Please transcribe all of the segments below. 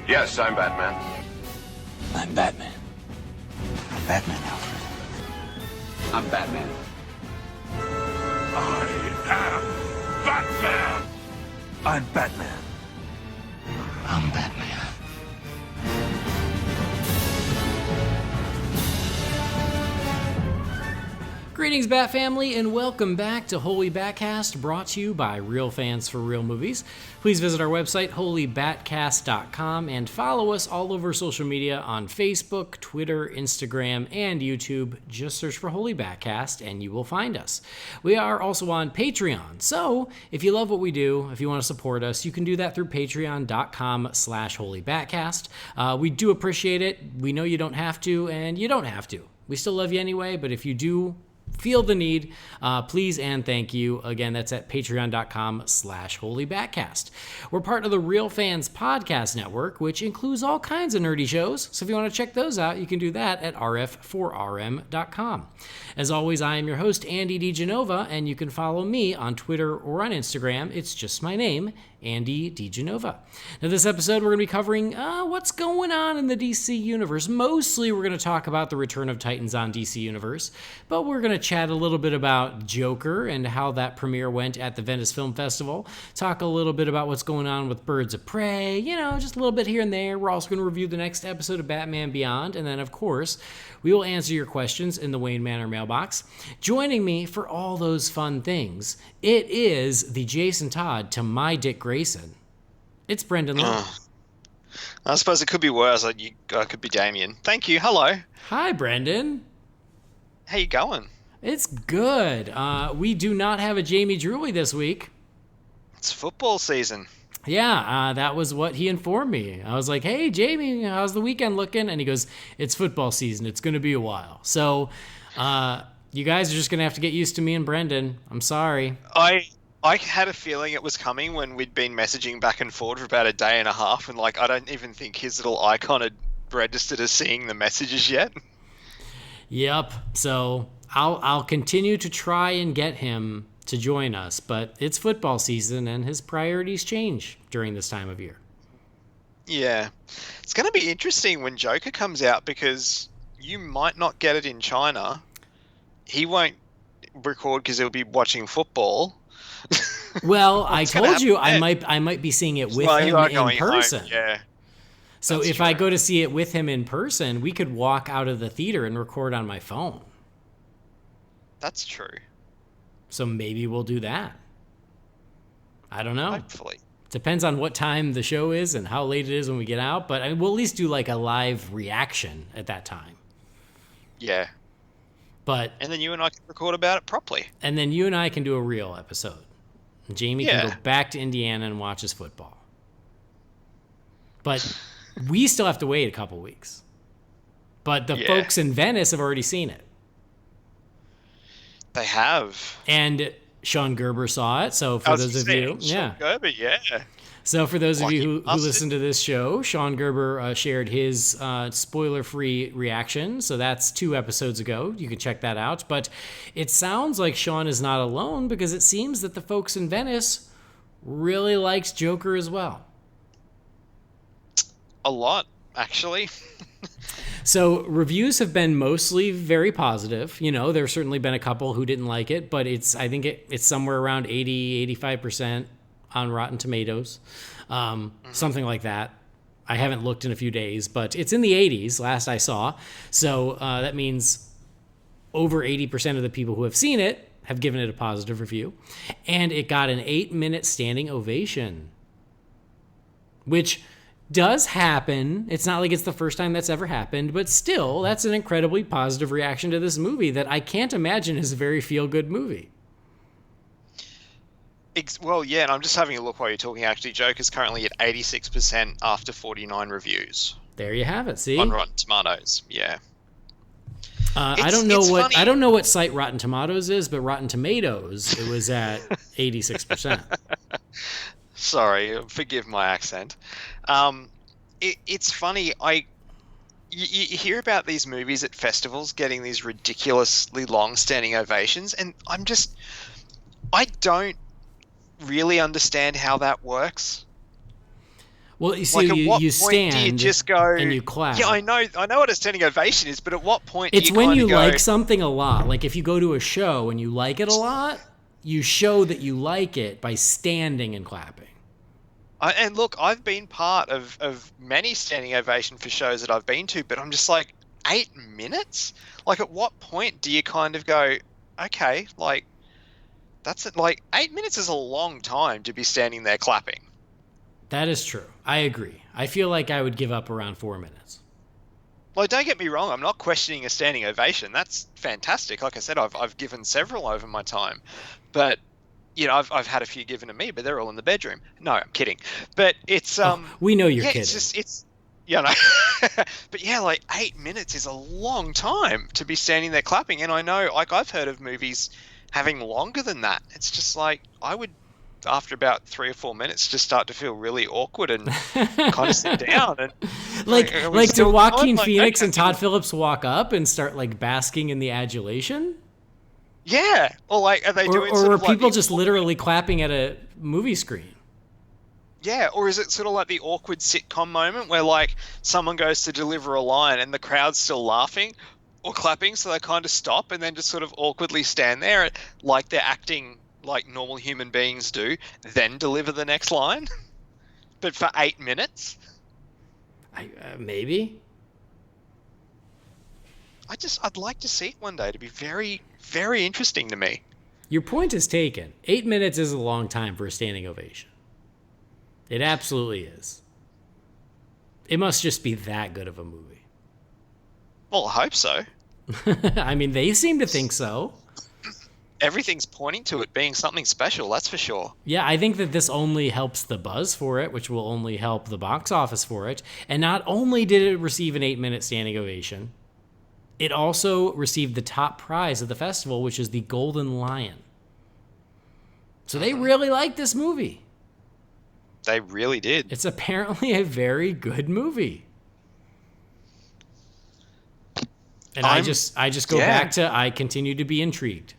Yes, I'm Batman. I'm Batman. I'm Batman, Alfred. I'm Batman. I am Batman! I'm Batman. I'm Batman. Greetings, Bat Family, and welcome back to Holy BatCast, brought to you by Real Fans for Real Movies. Please visit our website, holybatcast.com, and follow us all over social media on Facebook, Twitter, Instagram, and YouTube. Just search for Holy BatCast, and you will find us. We are also on Patreon, so if you love what we do, if you want to support us, you can do that through patreon.com/holybatcast. We do appreciate it. We know you don't have to, and you don't have to. We still love you anyway, but if you do feel the need, please and thank you. Again, that's at patreon.com/holybatcast. We're part of the Real Fans Podcast Network, which includes all kinds of nerdy shows. So if you want to check those out, you can do that at rf4rm.com. As always, I am your host, Andy DiGenova, and you can follow me on Twitter or on Instagram. It's just my name, Andy DiGenova. Now, this episode, we're going to be covering what's going on in the DC Universe. Mostly, we're going to talk about the Return of Titans on DC Universe, but we're going to chat a little bit about Joker and how that premiere went at the Venice Film Festival, talk a little bit about what's going on with Birds of Prey, just a little bit here and there. We're also going to review the next episode of Batman Beyond, and then, of course, we will answer your questions in the Wayne Manor mailbox. Joining me for all those fun things, it is the Jason Todd to my Dick Grayson. It's Brendan Lowe. I suppose it could be worse. I could be Damien. Thank you. Hello. Hi, Brendan. How you going? It's good. We do not have a Jamie Drewley this week. It's football season. Yeah, that was what he informed me. I was like, hey, Jamie, how's the weekend looking? And he goes, it's football season. It's going to be a while. So you guys are just going to have to get used to me and Brendan. I'm sorry. I had a feeling it was coming when we'd been messaging back and forth for about a day and a half, and I don't even think his little icon had registered as seeing the messages yet. Yep. So I'll continue to try and get him to join us, but it's football season and his priorities change during this time of year. Yeah. It's going to be interesting when Joker comes out, because you might not get it in China. He won't record because he'll be watching football. Well, I told you I might be seeing it with him in person. Home. Yeah. So if I go to see it with him in person, we could walk out of the theater and record on my phone. That's true. So maybe we'll do that. I don't know. Hopefully. Depends on what time the show is and how late it is when we get out, but we'll at least do like a live reaction at that time. Yeah. And then you and I can record about it properly. And then you and I can do a real episode. Jamie can go back to Indiana and watch his football. But we still have to wait a couple weeks. But the folks in Venice have already seen it. They have. And Sean Gerber saw it. So for those of you, Sean Gerber, So for those of you who listen to this show, Sean Gerber shared his spoiler-free reaction. So that's 2 episodes ago. You can check that out. But it sounds like Sean is not alone, because it seems that the folks in Venice really liked Joker as well. A lot, actually. So reviews have been mostly very positive. There's certainly been a couple who didn't like it, but I think it's somewhere around 80-85% on Rotten Tomatoes, something like that. I haven't looked in a few days, but it's in the 80s last I saw. So that means over 80% of the people who have seen it have given it a positive review. And it got an 8-minute standing ovation, which does happen. It's not like it's the first time that's ever happened, but still, that's an incredibly positive reaction to this movie that I can't imagine is a very feel-good movie. Well, yeah, and I'm just having a look while you're talking. Actually, Joker's currently at 86% after 49 reviews. There you have it. See, on Rotten Tomatoes. Yeah. I don't know what site Rotten Tomatoes is, but Rotten Tomatoes, it was at 86%. Sorry, forgive my accent. It's funny. You hear about these movies at festivals getting these ridiculously long standing ovations, and I don't really understand how that works. Well, you see, Like, at what you point stand do you just go and you clap. Yeah, I know what a standing ovation is, but at what point It's do you when kind you of go, like something a lot. Like if you go to a show and you like it a lot, you show that you like it by standing and clapping. And look, I've been part of many standing ovation for shows that I've been to, but I'm just like, 8 minutes? Like, at what point do you kind of go, okay, like, that's it. Like, 8 minutes is a long time to be standing there clapping. That is true. I agree. I feel like I would give up around 4 minutes. Like, don't get me wrong, I'm not questioning a standing ovation. That's fantastic. Like I said, I've given several over my time, but you know, I've had a few given to me, but they're all in the bedroom. No, I'm kidding. But it's we know you're yeah, kidding. it's you know, but yeah, like 8 minutes is a long time to be standing there clapping. And I know, like, I've heard of movies having longer than that. It's just like, I would, after about 3 or 4 minutes, just start to feel really awkward and kind of sit down. And like did still Joaquin going? Like, Phoenix okay. and Todd Phillips walk up and start like basking in the adulation? Yeah, or like, are they doing Or sort were of like people the just literally clapping at a movie screen? Yeah, or is it sort of like the awkward sitcom moment where like someone goes to deliver a line and the crowd's still laughing or clapping, so they kind of stop and then just sort of awkwardly stand there like they're acting like normal human beings do, then deliver the next line? But for 8 minutes? Maybe. I'd like to see it one day. To be very, very interesting to me. Your point is taken. 8 minutes is a long time for a standing ovation. It absolutely is. It must just be that good of a movie. Well, I hope so. I mean, they seem to think so. Everything's pointing to it being something special, that's for sure. Yeah, I think that this only helps the buzz for it, which will only help the box office for it. And not only did it receive an 8-minute standing ovation, it also received the top prize of the festival, which is the Golden Lion. So they really like this movie. They really did. It's apparently a very good movie. And I just go back to, I continue to be intrigued.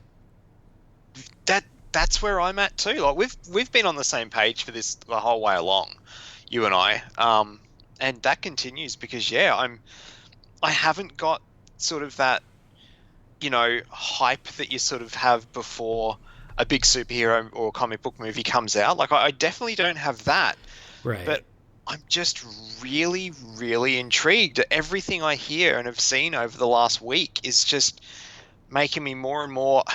That's where I'm at too. Like, we've been on the same page for this the whole way along, you and I. And that continues because I haven't got sort of that, you know, hype that you sort of have before a big superhero or comic book movie comes out. Like, I definitely don't have that. Right. But I'm just really, really intrigued. Everything I hear and have seen over the last week is just making me more and more...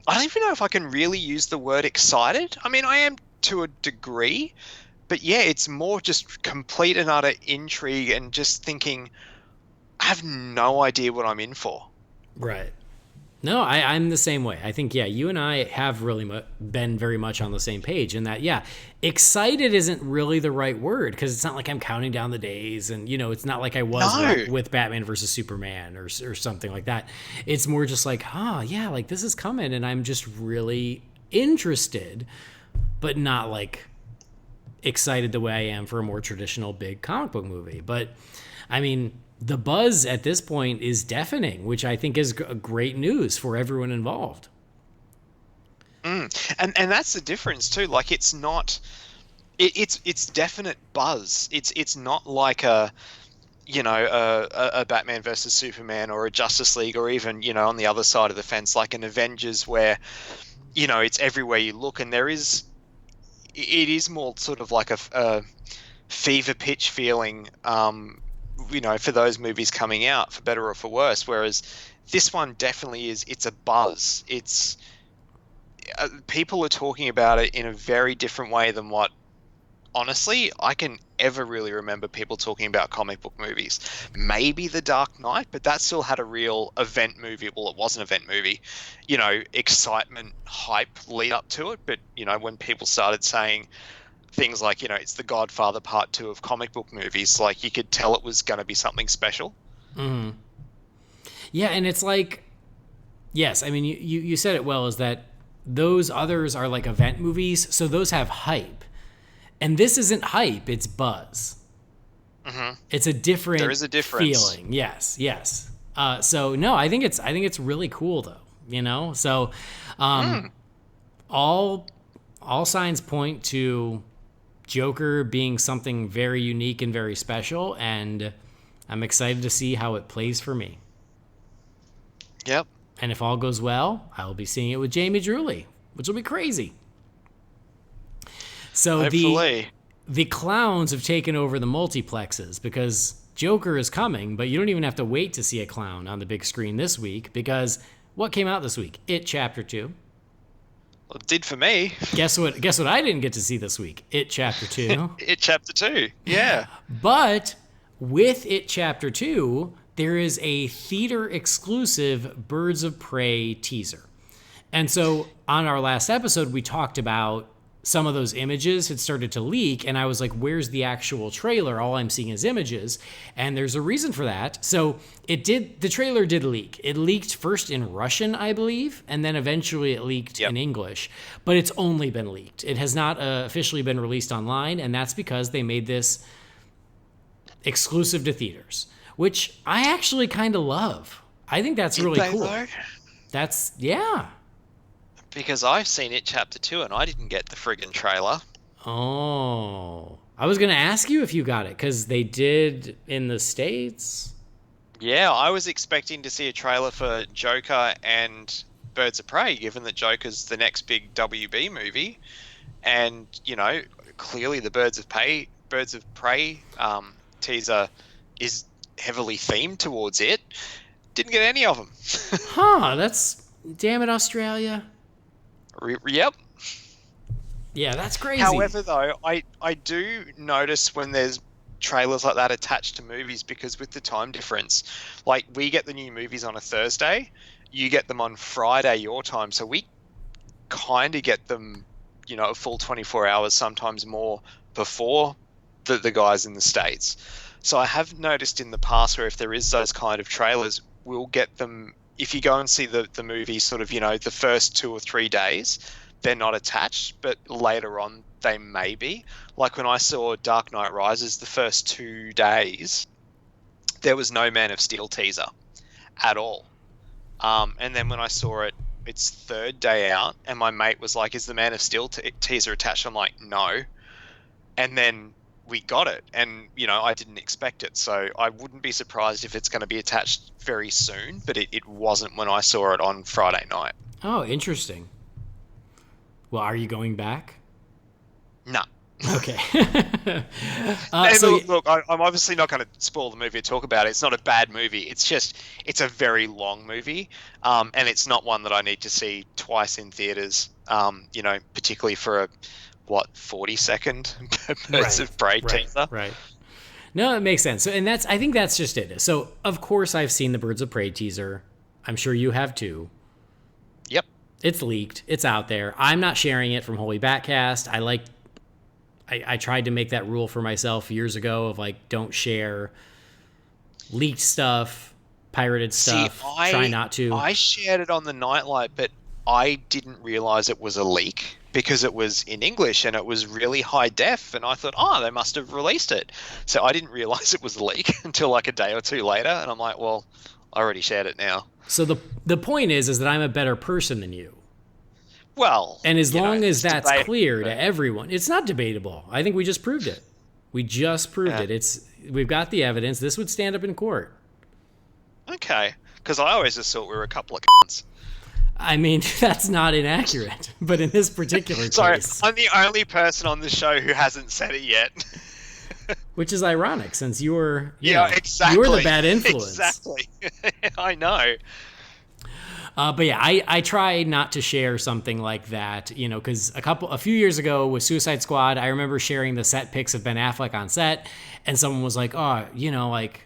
I don't even know if I can really use the word excited. I mean, I am to a degree, but yeah, it's more just complete and utter intrigue and just thinking, I have no idea what I'm in for. Right. No, I'm the same way. I think, yeah, you and I have really been very much on the same page in that, yeah, excited isn't really the right word because it's not like I'm counting down the days and, you know, it's not like I was with Batman versus Superman or something like that. It's more just like, yeah, like this is coming and I'm just really interested, but not like excited the way I am for a more traditional big comic book movie. But, I mean... the buzz at this point is deafening, which I think is great news for everyone involved. And that's the difference too. Like, it's not, it's definite buzz. It's not like a Batman versus Superman or a Justice League or even, you know, on the other side of the fence, like an Avengers where, you know, it's everywhere you look and it is more sort of like a fever pitch feeling, you know, for those movies coming out, for better or for worse, whereas this one definitely is, it's a buzz. It's people are talking about it in a very different way than what, honestly, I can ever really remember people talking about comic book movies. Maybe The Dark Knight, but that still had a real event movie. Well, it was an event movie, you know, excitement, hype, lead up to it. But, you know, when people started saying things like, you know, it's The Godfather Part 2 of comic book movies, like, you could tell it was going to be something special. Mm-hmm. Yeah, and it's like, yes, I mean, you said it well, is that those others are like event movies, so those have hype. And this isn't hype, it's buzz. Mm-hmm. It's a different there is a difference. Feeling. Yes. So, no, I think it's really cool, though, you know? So, all signs point to... Joker being something very unique and very special, and I'm excited to see how it plays for me. Yep. And if all goes well, I will be seeing it with Jamie Drewley, which will be crazy. So Hopefully. the clowns have taken over the multiplexes because Joker is coming, but you don't even have to wait to see a clown on the big screen this week because what came out this week? It Chapter 2. Well, it did for me. Guess what I didn't get to see this week? It Chapter 2. It Chapter 2, yeah. But with It Chapter 2, there is a theater-exclusive Birds of Prey teaser. And so on our last episode, we talked about some of those images had started to leak, and I was like, where's the actual trailer? All I'm seeing is images, and there's a reason for that. So the trailer did leak. It leaked first in Russian, I believe, and then eventually it leaked in English, but it's only been leaked. It has not officially been released online, and that's because they made this exclusive to theaters, which I actually kind of love. I think that's really cool. Though? Yeah. Because I've seen It Chapter 2 and I didn't get the friggin' trailer. Oh. I was going to ask you if you got it, because they did in the States. Yeah, I was expecting to see a trailer for Joker and Birds of Prey, given that Joker's the next big WB movie. And, you know, clearly the Birds of Prey teaser is heavily themed towards it. Didn't get any of them. Damn it, Australia. Yep. Yeah, that's crazy. However, though, I do notice when there's trailers like that attached to movies, because with the time difference, like we get the new movies on a Thursday, you get them on Friday your time, so we kind of get them, you know, a full 24 hours, sometimes more, before the guys in the States. So I have noticed in the past where if there is those kind of trailers, we'll get them. If you go and see the movie sort of, you know, the first 2 or 3 days, they're not attached, but later on they may be. Like when I saw Dark Knight Rises, the first 2 days, there was no Man of Steel teaser at all. And then when I saw it, its third day out, and my mate was like, is the Man of Steel teaser attached? I'm like, no. And then we got it, and you know, I didn't expect it, so I wouldn't be surprised if it's going to be attached very soon, but it wasn't when I saw it on Friday night. Oh, interesting. Well, are you going back? No. Okay. Look, I'm obviously not going to spoil the movie or talk about it. It's not a bad movie. It's just, it's a very long movie, and it's not one that I need to see twice in theaters, you know, particularly for a 40-second Birds of Prey teaser. Right. No, it makes sense. So, and I think that's just it. So, of course, I've seen the Birds of Prey teaser. I'm sure you have too. Yep. It's leaked. It's out there. I'm not sharing it from Holy BatCast. I tried to make that rule for myself years ago of like, don't share leaked stuff, pirated stuff. Try not to. I shared it on the Nightlight, but I didn't realize it was a leak, because it was in English and it was really high def, and I thought, they must have released it. So I didn't realize it was a leak until like a day or two later, and I'm like, well, I already shared it now. So the point is that I'm a better person than you. Well, and as long as that's clear to everyone, it's not debatable. I think we just proved it. it. We've got the evidence. This would stand up in court. Okay, because I always just thought we were a couple of cunts. I mean, that's not inaccurate, but in this particular case... Sorry, I'm the only person on the show who hasn't said it yet. Which is ironic, since you're exactly. You're the bad influence. Exactly. I know. But yeah, I try not to share something like that, you know, because a few years ago with Suicide Squad, I remember sharing the set pics of Ben Affleck on set, and someone was like, oh, you know, like,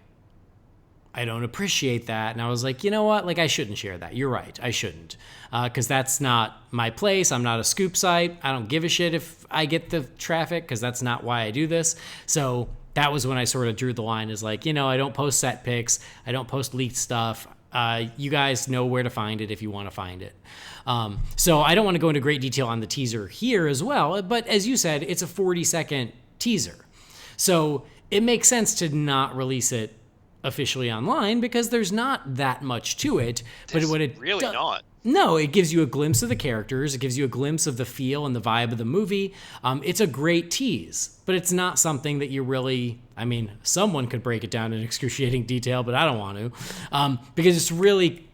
I don't appreciate that. And I was like, you know what? Like, I shouldn't share that. You're right. I shouldn't. Because that's not my place. I'm not a scoop site. I don't give a shit if I get the traffic, because that's not why I do this. So that was when I sort of drew the line, is like, you know, I don't post set pics. I don't post leaked stuff. You guys know where to find it if you want to find it. So I don't want to go into great detail on the teaser here as well. But as you said, it's a 40-second teaser. So it makes sense to not release it officially online, because there's not that much to it. But what it really not. No, it gives you a glimpse of the characters. It gives you a glimpse of the feel and the vibe of the movie. It's a great tease, but it's not something that you really... I mean, someone could break it down in excruciating detail, but I don't want to. Because it's really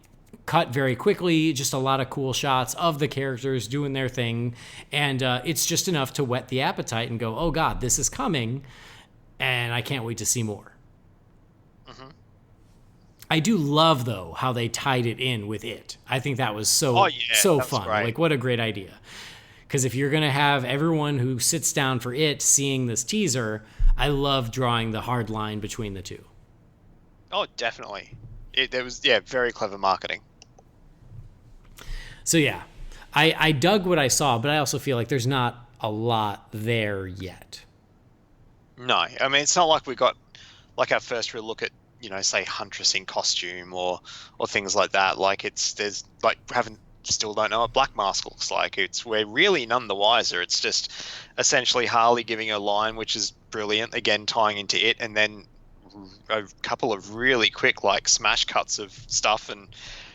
cut very quickly, just a lot of cool shots of the characters doing their thing. And it's just enough to whet the appetite and go, oh God, this is coming. And I can't wait to see more. I do love, though, how they tied it in with it. I think that was so fun. Great. Like, what a great idea. Because if you're going to have everyone who sits down for it seeing this teaser, I love drawing the hard line between the two. Oh, definitely. There was very clever marketing. So, yeah, I dug what I saw, but I also feel like there's not a lot there yet. No, I mean, it's not like we got like our first real look at, say Huntress in costume or things like that. Like still don't know what Black Mask looks like. We're really none the wiser. It's just essentially Harley giving a line, which is brilliant, again tying into it, and then a couple of really quick like smash cuts of stuff, and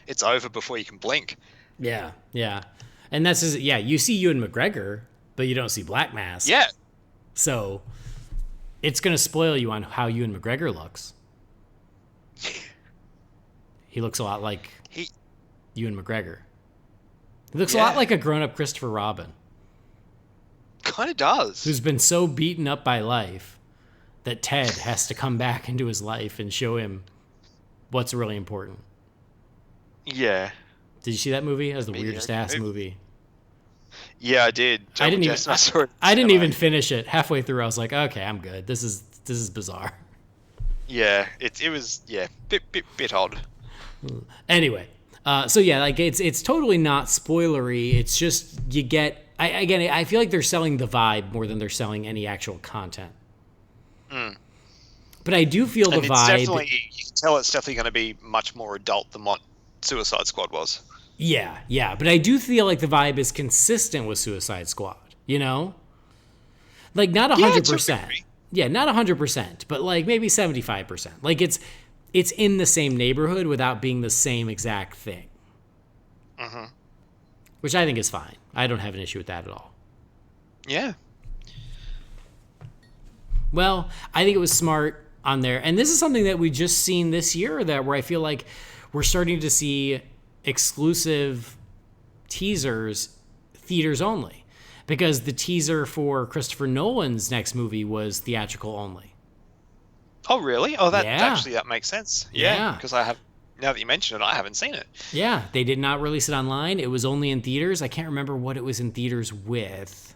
it's over before you can blink. Yeah. And you see Ewan McGregor, but you don't see Black Mask. Yeah. So it's going to spoil you on how Ewan McGregor looks. He looks a lot like Ewan McGregor. He looks a lot like a grown-up Christopher Robin. Kind of does. Who's been so beaten up by life that Ted has to come back into his life and show him what's really important. Yeah. Did you see that movie? That was the weirdest ass movie. Yeah, I did. I didn't even finish it. Halfway through, I was like, okay, I'm good. This is bizarre. Yeah, it was bit odd. Anyway, it's totally not spoilery. It's just you get. I feel like they're selling the vibe more than they're selling any actual content. But I do feel the vibe. You can tell it's definitely going to be much more adult than what Suicide Squad was. Yeah. But I do feel like the vibe is consistent with Suicide Squad. Like not 100%. Yeah, not 100%, but like maybe 75%. Like it's in the same neighborhood without being the same exact thing. Which I think is fine. I don't have an issue with that at all. Yeah. Well, I think it was smart on there. And this is something that we just seen this year where I feel like we're starting to see exclusive teasers, theaters only. Because the teaser for Christopher Nolan's next movie was theatrical only. Oh, really? Oh, that makes sense. Yeah. Because now that you mention it, I haven't seen it. Yeah, they did not release it online. It was only in theaters. I can't remember what it was in theaters with.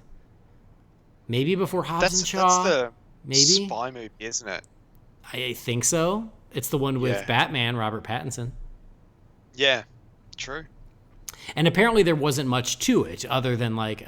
Maybe before Hobbs and Shaw. That's the maybe spy movie, isn't it? I think so. It's the one with Batman, Robert Pattinson. Yeah, true. And apparently there wasn't much to it other than like,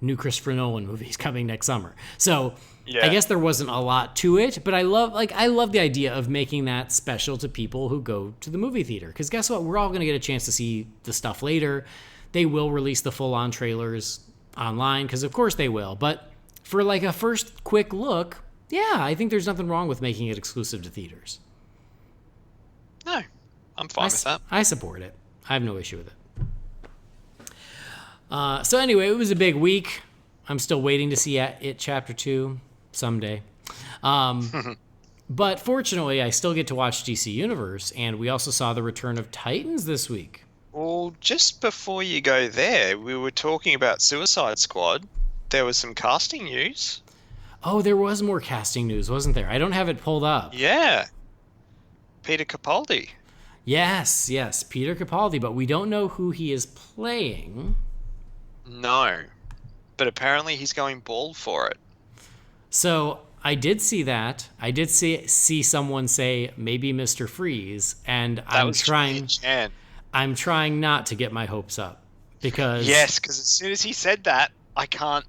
new Christopher Nolan movie's coming next summer. So I guess there wasn't a lot to it, but I love the idea of making that special to people who go to the movie theater. Because guess what? We're all going to get a chance to see the stuff later. They will release the full-on trailers online, because of course they will. But for like a first quick look, I think there's nothing wrong with making it exclusive to theaters. No, I'm fine with that. I support it. I have no issue with it. So anyway, it was a big week. I'm still waiting to see it Chapter 2 someday. But fortunately, I still get to watch DC Universe, and we also saw the return of Titans this week. Well, just before you go there, we were talking about Suicide Squad. There was some casting news. Oh, there was more casting news, wasn't there? I don't have it pulled up. Yeah. Peter Capaldi. Yes, Peter Capaldi, but we don't know who he is playing. No, but apparently he's going bald for it. So I did see that. I did see someone say maybe Mr. Freeze, and I'm trying not to get my hopes up because because as soon as he said that, I can't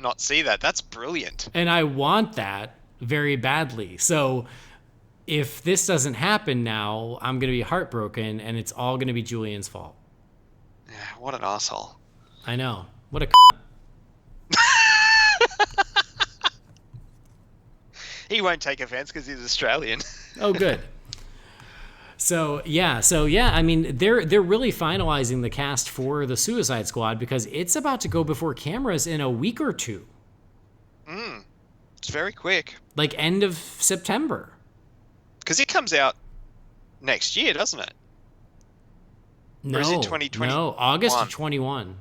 not see that. That's brilliant. And I want that very badly. So if this doesn't happen now, I'm going to be heartbroken, and it's all going to be Julian's fault. Yeah, what an asshole. I know. What a He won't take offense because he's Australian. Oh, good. So yeah. I mean, they're really finalizing the cast for the Suicide Squad because it's about to go before cameras in a week or two. It's very quick. Like end of September. Because it comes out next year, doesn't it? No, or is it 2020? No, August of 21.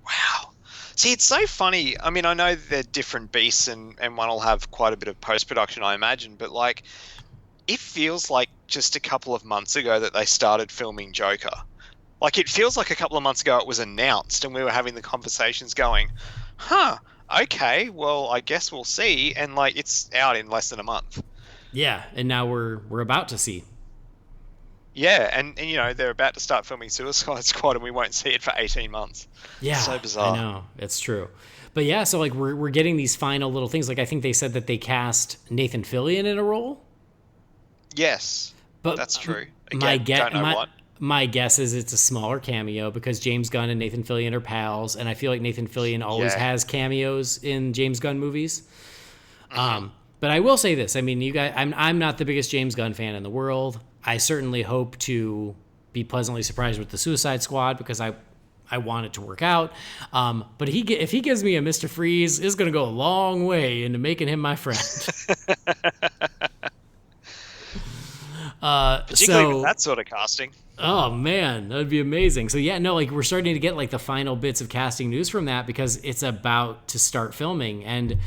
Wow. See, it's so funny. I mean, I know they're different beasts, and one will have quite a bit of post-production, I imagine, but like, it feels like just a couple of months ago that they started filming Joker. Like, it feels like a couple of months ago it was announced, and we were having the conversations going, okay, well, I guess we'll see, and like, it's out in less than a month. Yeah, and now we're about to see. Yeah, and you know, they're about to start filming Suicide Squad, and we won't see it for 18 months. Yeah, so bizarre. I know, it's true. But yeah, so like we're getting these final little things. Like I think they said that they cast Nathan Fillion in a role. Yes, but that's true. Again, my guess is it's a smaller cameo because James Gunn and Nathan Fillion are pals, and I feel like Nathan Fillion always has cameos in James Gunn movies. But I will say this: I mean, you guys, I'm not the biggest James Gunn fan in the world. I certainly hope to be pleasantly surprised with the Suicide Squad because I want it to work out. But if he gives me a Mr. Freeze, it's going to go a long way into making him my friend. Particularly with that sort of casting. Oh man, that would be amazing. So yeah, no, like we're starting to get like the final bits of casting news from that because it's about to start filming, and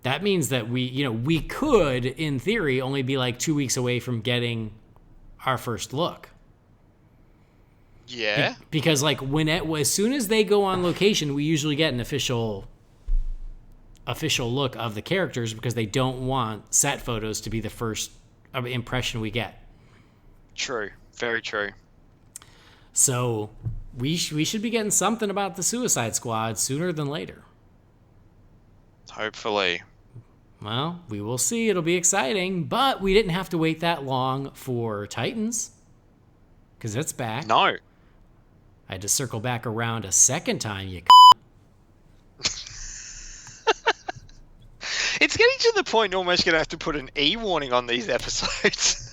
that means that we could, in theory, only be like 2 weeks away from getting our first look. Yeah. Because like as soon as they go on location, we usually get an official look of the characters because they don't want set photos to be the first impression we get. True. Very true. So we should be getting something about the Suicide Squad sooner than later. Hopefully. Well, we will see. It'll be exciting, but we didn't have to wait that long for Titans because it's back. No. I had to circle back around a second time, you It's getting to the point almost going to have to put an E warning on these episodes.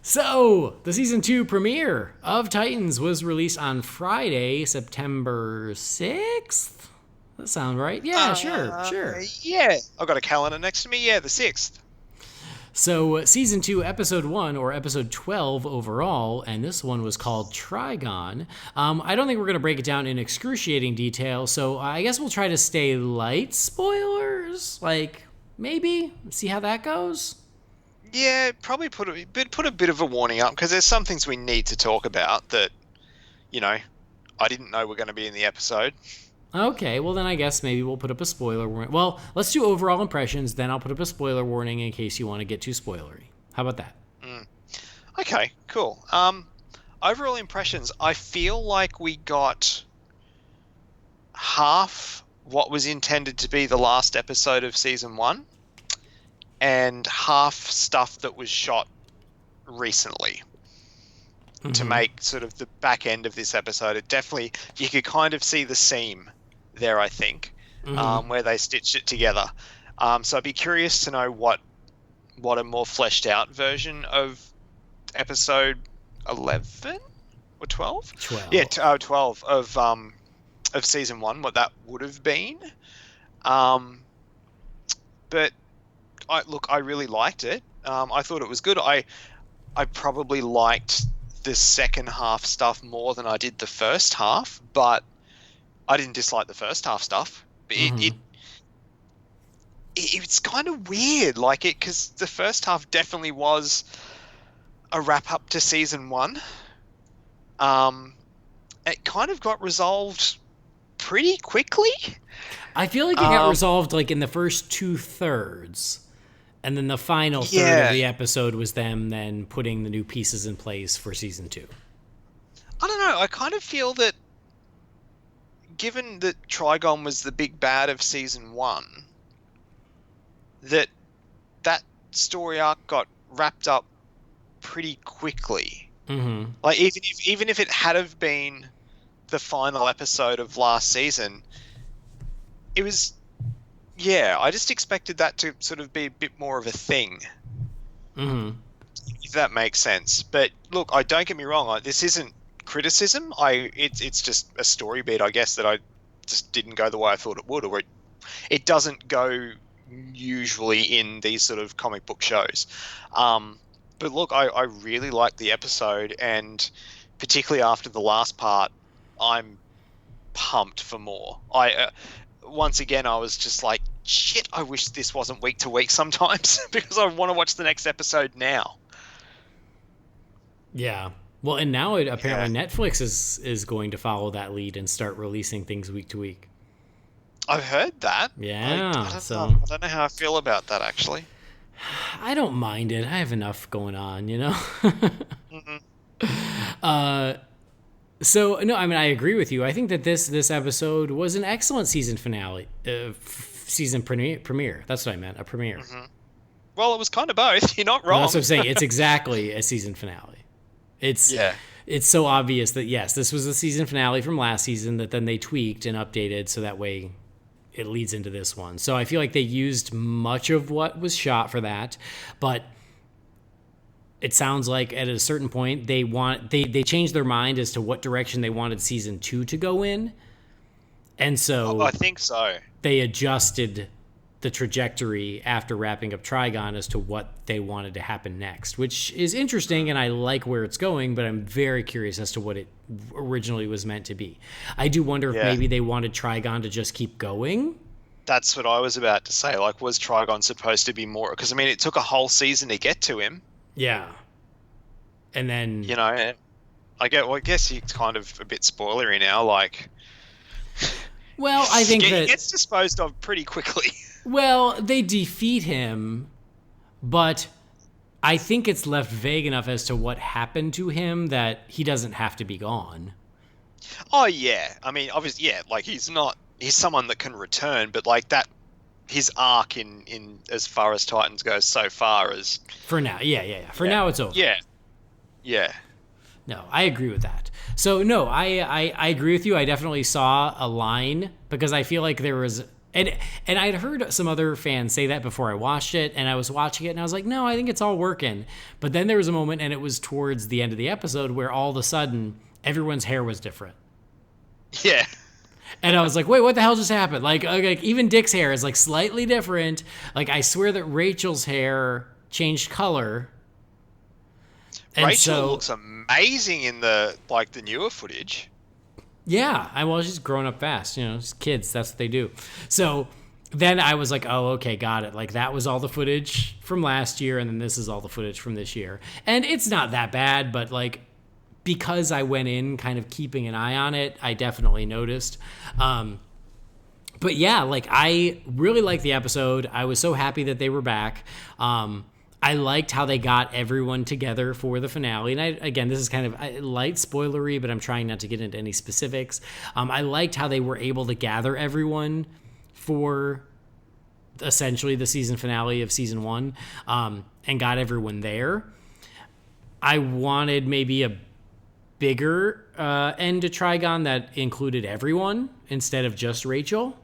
So, the season 2 premiere of Titans was released on Friday, September 6th. That sound right? Yeah, sure. Yeah. I've got a calendar next to me. Yeah, the 6th. So, season 2, episode 1, or episode 12 overall, and this one was called Trigon. I don't think we're going to break it down in excruciating detail, so I guess we'll try to stay light spoilers. Like, maybe? See how that goes? Yeah, probably put a bit of a warning up, because there's some things we need to talk about that, I didn't know were going to be in the episode. Okay, well then I guess maybe we'll put up a spoiler warning. Well, let's do overall impressions, then I'll put up a spoiler warning in case you want to get too spoilery. How about that? Okay, cool. Overall impressions, I feel like we got half what was intended to be the last episode of season 1 and half stuff that was shot recently. To make sort of the back end of this episode, it definitely, you could kind of see the seam there, I think, where they stitched it together. So I'd be curious to know what a more fleshed out version of episode 11 or 12? 12. Yeah, 12 of season 1, what that would have been. But I really liked it. I thought it was good. I probably liked the second half stuff more than I did the first half, but I didn't dislike the first half stuff. It's kind of weird, because the first half definitely was a wrap up to season 1. It kind of got resolved pretty quickly. I feel like it got resolved in the first 2/3. And then the final third of the episode was them then putting the new pieces in place for season 2. I don't know. I kind of feel that given that Trigon was the big bad of season 1, that story arc got wrapped up pretty quickly. Mm-hmm. Even if it had have been the final episode of last season, it was... Yeah, I just expected that to sort of be a bit more of a thing. Mm-hmm. if that makes sense. But look, don't get me wrong. This isn't criticism. It's just a story beat, I guess, that I just didn't go the way I thought it would, or it doesn't go usually in these sort of comic book shows. But look, I really liked the episode, and particularly after the last part, I'm pumped for more. Once again, I was just like, shit, I wish this wasn't week to week sometimes because I want to watch the next episode now. Yeah. Well, and now apparently Netflix is going to follow that lead and start releasing things week to week. I've heard that. Yeah. I don't know how I feel about that, actually. I don't mind it. I have enough going on, you know? So, no, I mean, I agree with you. I think that this episode was an excellent season finale. Season premiere. That's what I meant, a premiere. Mm-hmm. Well, it was kind of both. You're not wrong. No, that's what I'm saying. It's exactly a season finale. It's so obvious that, yes, this was the season finale from last season that then they tweaked and updated so that way it leads into this one. So I feel like they used much of what was shot for that, but it sounds like at a certain point they changed their mind as to what direction they wanted season 2 to go in. And so I think so. They adjusted the trajectory after wrapping up Trigon as to what they wanted to happen next, which is interesting, and I like where it's going, but I'm very curious as to what it originally was meant to be. I do wonder if maybe they wanted Trigon to just keep going. That's what I was about to say. Like, was Trigon supposed to be more? Because, I mean, it took a whole season to get to him. Yeah. And then... You know, I guess it's kind of a bit spoilery now, like... Well, I think that... He gets disposed of pretty quickly. Well, they defeat him, but I think it's left vague enough as to what happened to him that he doesn't have to be gone. Oh, yeah. I mean, obviously, like, he's someone that can return, but, like, that... His arc in as far as Titans goes so far as... For now, yeah. For now, it's over. Yeah. No, I agree with that. So, no, I agree with you. I definitely saw a line because I feel like there was... And I'd heard some other fans say that before I watched it, and I was watching it, and I was like, no, I think it's all working. But then there was a moment, and it was towards the end of the episode, where all of a sudden, everyone's hair was different. Yeah. And I was like, wait, what the hell just happened? Like even Dick's hair is like slightly different. Like I swear that Rachel's hair changed color. And Rachel looks amazing in the newer footage. Yeah, well, she's growing up fast. You know, she's kids. That's what they do. So then I was like, oh, okay, got it. Like that was all the footage from last year, and then this is all the footage from this year. And it's not that bad, but like, because I went in kind of keeping an eye on it, I definitely noticed. But yeah, like I really liked the episode. I was so happy that they were back. I liked how they got everyone together for the finale. And again, this is kind of light spoilery, but I'm trying not to get into any specifics. I liked how they were able to gather everyone for essentially the season finale of season 1, and got everyone there. I wanted maybe a bigger end to Trigon that included everyone instead of just Rachel.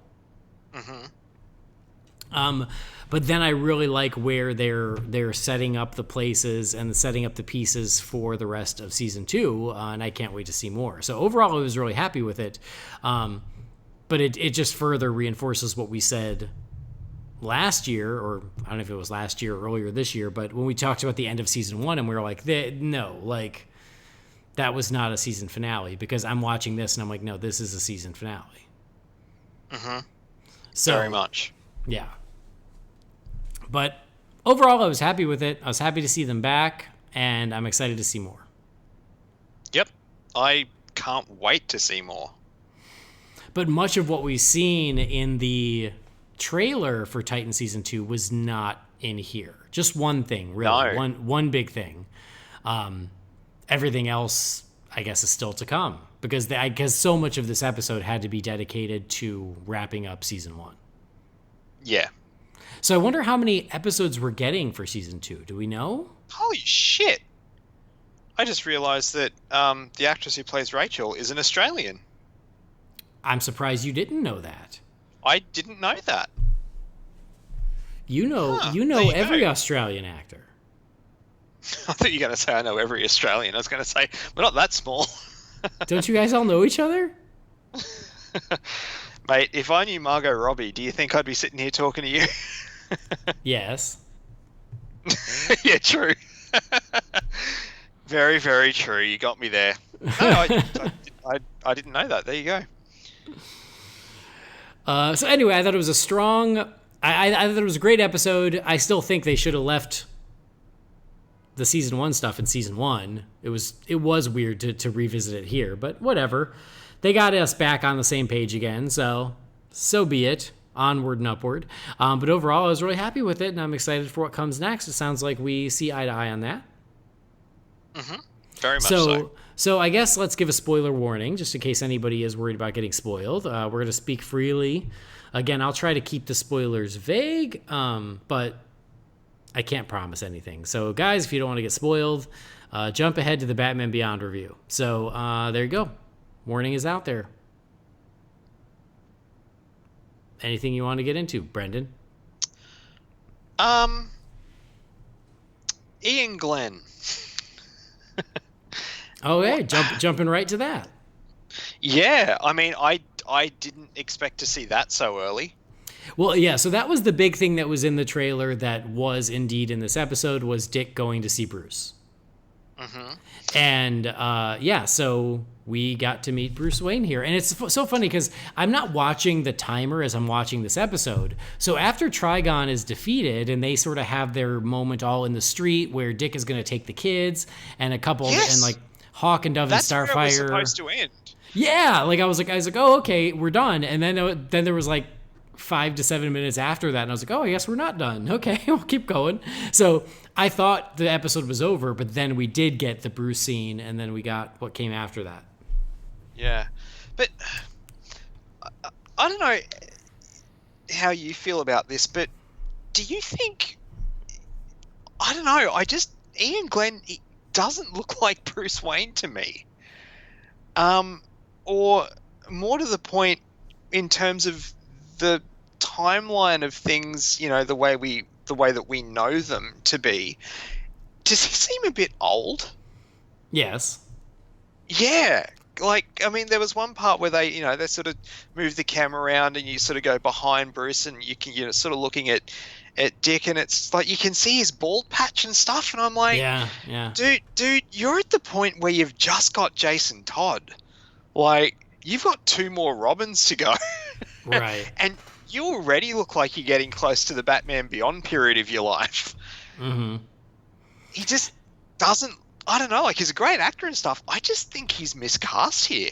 But then I really like where they're setting up the places and setting up the pieces for the rest of season 2, and I can't wait to see more. So overall, I was really happy with it. But it just further reinforces what we said last year, or I don't know if it was last year or earlier this year, but when we talked about the end of season 1, and we were like, no, like that was not a season finale, because I'm watching this and I'm like, no, this is a season finale. So, very much. Yeah. But overall, I was happy with it. I was happy to see them back, and I'm excited to see more. Yep. I can't wait to see more. But much of what we've seen in the trailer for Titan Season 2 was not in here. Just one thing, really. No. One big thing. Everything else, I guess, is still to come, because I guess so much of this episode had to be dedicated to wrapping up Season 1. Yeah. So I wonder how many episodes we're getting for Season 2. Do we know? Holy shit. I just realized that the actress who plays Rachel is an Australian. I'm surprised you didn't know that. I didn't know that. You know there you every go. Australian actor. I thought you were going to say I know every Australian. I was going to say we're not that small. Don't you guys all know each other? Mate, if I knew Margot Robbie, do you think I'd be sitting here talking to you? Yes. Yeah, true. Very, very true. You got me there. No, I didn't know that. There you go. So anyway, I thought it was a strong... I thought it was a great episode. I still think they should have left the season 1 stuff in season 1. It was weird to revisit it here, but whatever. They got us back on the same page again, so be it. Onward and upward. But overall, I was really happy with it, and I'm excited for what comes next. It sounds like we see eye to eye on that. Mm-hmm. Very much so. So I guess let's give a spoiler warning, just in case anybody is worried about getting spoiled. We're going to speak freely. Again, I'll try to keep the spoilers vague, but I can't promise anything. So guys, if you don't want to get spoiled, jump ahead to the Batman Beyond review. So there you go. Warning is out there. Anything you want to get into, Brendan? Ian Glenn. Okay, jumping right to that. Yeah, I mean, I didn't expect to see that so early. Well, yeah, so that was the big thing that was in the trailer that was indeed in this episode was Dick going to see Bruce. Mm-hmm. And, so we got to meet Bruce Wayne here. And it's so funny because I'm not watching the timer as I'm watching this episode. So after Trigon is defeated and they sort of have their moment all in the street where Dick is going to take the kids and a couple and like Hawk and Dove and Starfire. That's where it was supposed to end. Yeah, like I was like, oh, okay, we're done. And then there was like 5 to 7 minutes after that, and I was like, oh, I guess we're not done. Okay, we'll keep going. So I thought the episode was over, but then we did get the Bruce scene, and then we got what came after that. Yeah, but I don't know how you feel about this, but do you think... I don't know, Ian Glenn, he doesn't look like Bruce Wayne to me. Or more to the point, in terms of the timeline of things, you know, the way that we know them to be, does he seem a bit old? Yes. Yeah. Like, I mean, there was one part where they sort of move the camera around and you sort of go behind Bruce and you're sort of looking at Dick, and it's like you can see his bald patch and stuff, and I'm like, yeah. Dude, you're at the point where you've just got Jason Todd. Like, you've got 2 more Robins to go. Right. And you already look like you're getting close to the Batman Beyond period of your life. Mm-hmm. He just doesn't... I don't know, like, he's a great actor and stuff. I just think he's miscast here.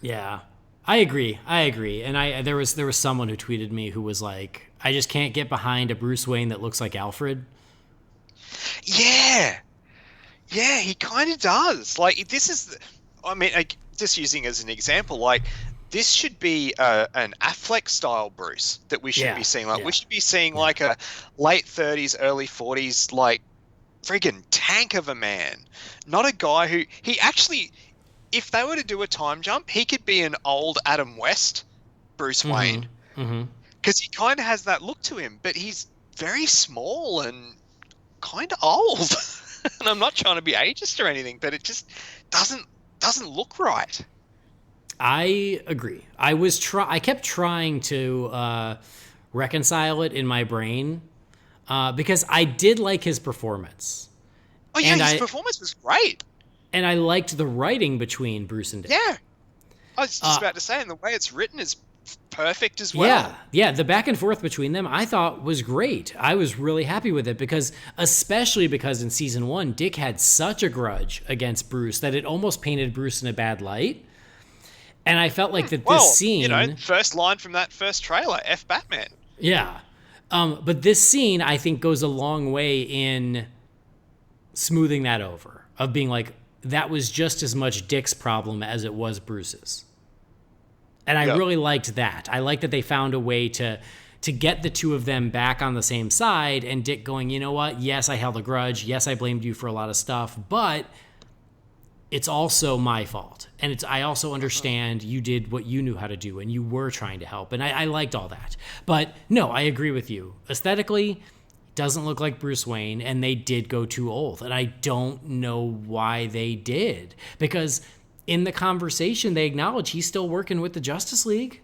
Yeah. I agree. And there was someone who tweeted me who was like, I just can't get behind a Bruce Wayne that looks like Alfred. Yeah. Yeah, he kind of does. Like, this is... just using as an example, like, this should be an Affleck-style Bruce that we should be seeing. Like, we should be seeing, like, a late 30s, early 40s, like, friggin' tank of a man. Not a guy who... He actually... If they were to do a time jump, he could be an old Adam West Bruce Wayne. Because he kind of has that look to him, but he's very small and kind of old. And I'm not trying to be ageist or anything, but it just doesn't look right. I agree. I kept trying to reconcile it in my brain because I did like his performance. Oh yeah, his performance was great. And I liked the writing between Bruce and Dick. Yeah. I was just about to say, and the way it's written is perfect as well. Yeah, the back and forth between them I thought was great. I was really happy with it especially because in season 1, Dick had such a grudge against Bruce that it almost painted Bruce in a bad light. And I felt like this scene... first line from that first trailer, F Batman. Yeah. But this scene, I think, goes a long way in smoothing that over, of being like, that was just as much Dick's problem as it was Bruce's. And I really liked that. I liked that they found a way to get the two of them back on the same side, and Dick going, you know what? Yes, I held a grudge. Yes, I blamed you for a lot of stuff, but it's also my fault. And I also understand you did what you knew how to do, and you were trying to help. And I liked all that. But no, I agree with you. Aesthetically, doesn't look like Bruce Wayne, and they did go too old. And I don't know why they did. Because in the conversation, they acknowledge he's still working with the Justice League.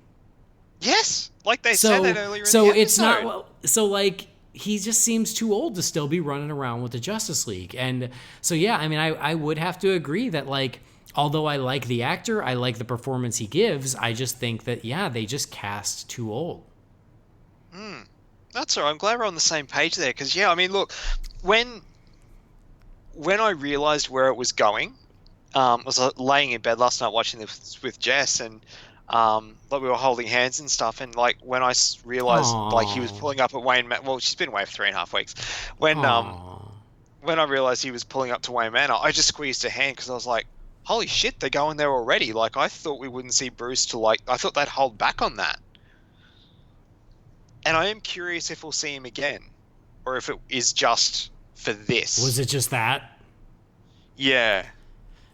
Yes, like they said that earlier in the So episode. it's not... So, like, he just seems too old to still be running around with the Justice League. And so, yeah, I mean, I would have to agree that, like, although I like the actor, I like the performance he gives, I just think that, yeah, they just cast too old. That's all right. I'm glad we're on the same page there. Because, yeah, I mean, look, when I realised where it was going, I was laying in bed last night watching this with Jess, and like we were holding hands and stuff. And like when I realised like he was pulling up at Wayne Manor, well, she's been away for 3.5 weeks. When I realised he was pulling up to Wayne Manor, I just squeezed her hand because I was like, holy shit, they're going there already. Like I thought we wouldn't see Bruce till I thought they'd hold back on that. And I am curious if we'll see him again, or if it is just for this. Was it just that? Yeah.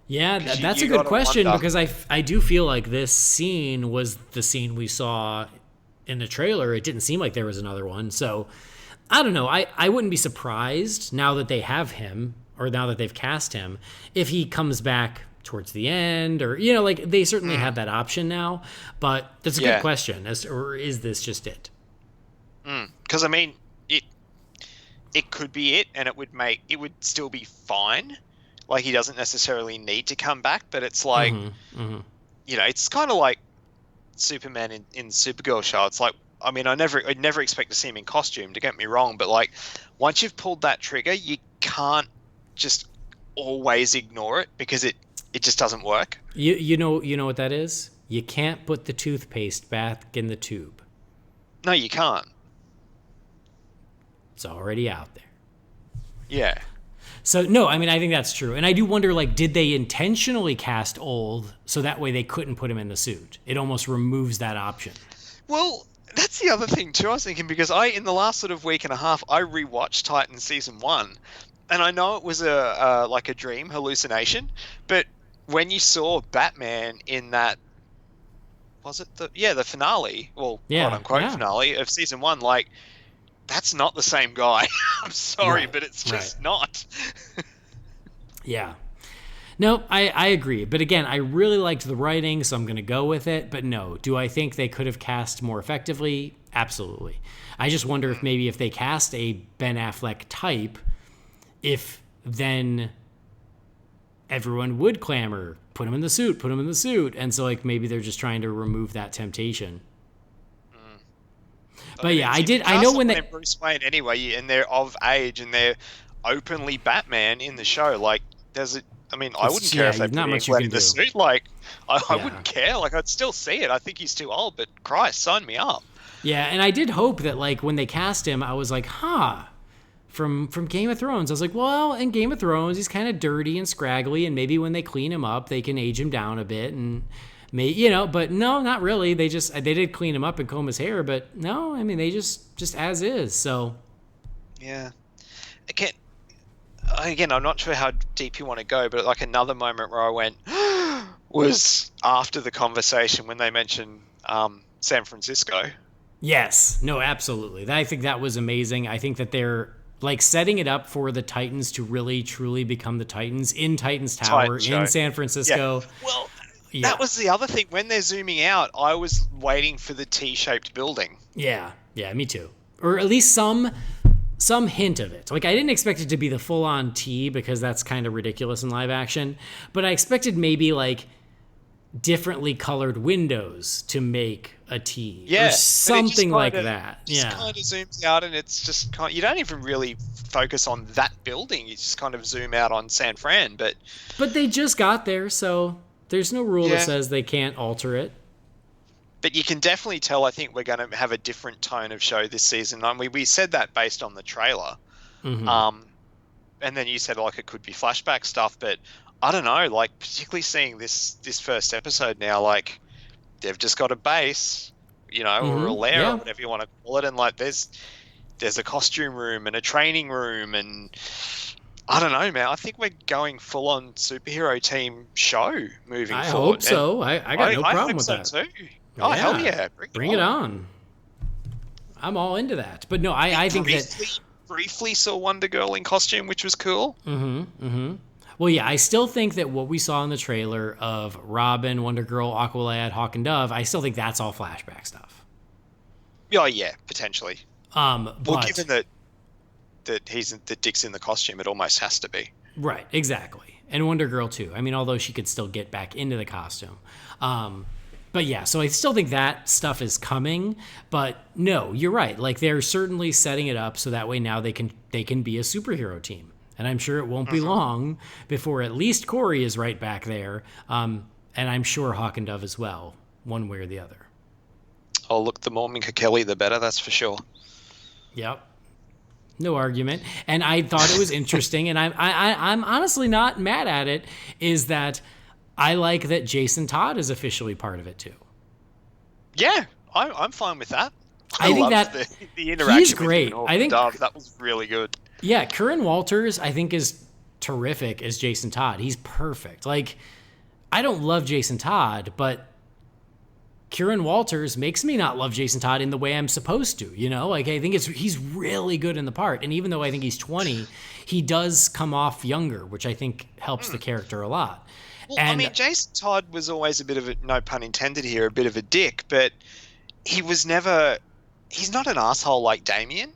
Yeah, that's a good question, because I do feel like this scene was the scene we saw in the trailer. It didn't seem like there was another one. So, I don't know. I wouldn't be surprised now that they have him, or now that they've cast him, if he comes back towards the end, or, you know, like they certainly have that option now. But that's a good question. Or is this just it? Because I mean, it could be it, and it would still be fine. Like he doesn't necessarily need to come back, but it's like, you know, it's kind of like Superman in Supergirl show. It's like, I mean, I'd never expect to see him in costume. To get me wrong, but like once you've pulled that trigger, you can't just always ignore it because it just doesn't work. You know what that is? You can't put the toothpaste back in the tube. No, you can't. It's already out there. Yeah. So, no, I mean, I think that's true. And I do wonder, like, did they intentionally cast old so that way they couldn't put him in the suit? It almost removes that option. Well, that's the other thing, too, I was thinking, because in the last sort of week and a half, I rewatched Titans Season 1, and I know it was like a dream hallucination, but when you saw Batman in that, was it the finale, well, quote-unquote finale of Season 1, like, that's not the same guy. I'm sorry, but it's just not. Yeah. No, I agree. But again, I really liked the writing, so I'm going to go with it. But no, do I think they could have cast more effectively? Absolutely. I just wonder if maybe if they cast a Ben Affleck type, if then everyone would clamor, put him in the suit, put him in the suit. And so like maybe they're just trying to remove that temptation. But yeah, I know when they Bruce Wayne anyway, and they're of age and they're openly Batman in the show. Like, I wouldn't care if they put him in the suit. Like, I wouldn't care. Like, I'd still see it. I think he's too old, but Christ, sign me up. Yeah, and I did hope that like when they cast him, I was like, from Game of Thrones. I was like, well, in Game of Thrones, he's kind of dirty and scraggly, and maybe when they clean him up, they can age him down a bit and. But no, not really. They did clean him up and comb his hair, but no, I mean, they just as is. So, yeah. Again, I'm not sure how deep you want to go, but like another moment where I went was after the conversation when they mentioned San Francisco. Yes, no, absolutely. I think that was amazing. I think that they're like setting it up for the Titans to really truly become the Titans in Titans Tower in San Francisco. Yeah. Well. Yeah. That was the other thing. When they're zooming out, I was waiting for the T-shaped building. Yeah, me too. Or at least some hint of it. Like, I didn't expect it to be the full-on T because that's kind of ridiculous in live action. But I expected maybe, like, differently colored windows to make a T. Yeah. Or something like that. It just kind of zooms out, and it's just kind of, you don't even really focus on that building. You just kind of zoom out on San Fran. But they just got there, so... There's no rule that says they can't alter it. But you can definitely tell, I think we're going to have a different tone of show this season. I mean, we said that based on the trailer. Mm-hmm. And then you said, like, it could be flashback stuff. But I don't know, like, particularly seeing this first episode now, like, they've just got a base, or a lair or whatever you want to call it. And, like, there's a costume room and a training room and... I don't know, man. I think we're going full-on superhero team show moving forward. I hope so. I got no problem with that. Too. Oh, hell yeah. Bring it on. I'm all into that. But no, I think that... briefly saw Wonder Girl in costume, which was cool. Well, yeah, I still think that what we saw in the trailer of Robin, Wonder Girl, Aqualad, Hawk and Dove, I still think that's all flashback stuff. Oh yeah, potentially. Well, But given that Dick's in the costume, it almost has to be. right, exactly. And Wonder Girl too. I mean, although she could still get back into the costume. But yeah, so I still think that stuff is coming. But no, you're right. Like they're certainly setting it up so that way now they can be a superhero team. And I'm sure it won't be long before at least Corey is right back there. And I'm sure Hawk and Dove as well, one way or the other. Oh, look, the more Minka Kelly, the better, that's for sure. Yep. No argument. And I thought it was interesting, and I'm honestly not mad at it, is that I like that Jason Todd is officially part of it too. Yeah, I'm fine with that. I think loved that the interaction he's with him great. and Hawk I and think Dove, that was really good. Yeah, Curran Walters, I think, is terrific as Jason Todd. He's perfect. Like, I don't love Jason Todd, but Curran Walters makes me not love Jason Todd in the way I'm supposed to, you know? Like, I think he's really good in the part. And even though I think he's 20, he does come off younger, which I think helps the character a lot. Well, And I mean, Jason Todd was always a bit of a, no pun intended here, a bit of a dick, but he was never, he's not an asshole like Damien.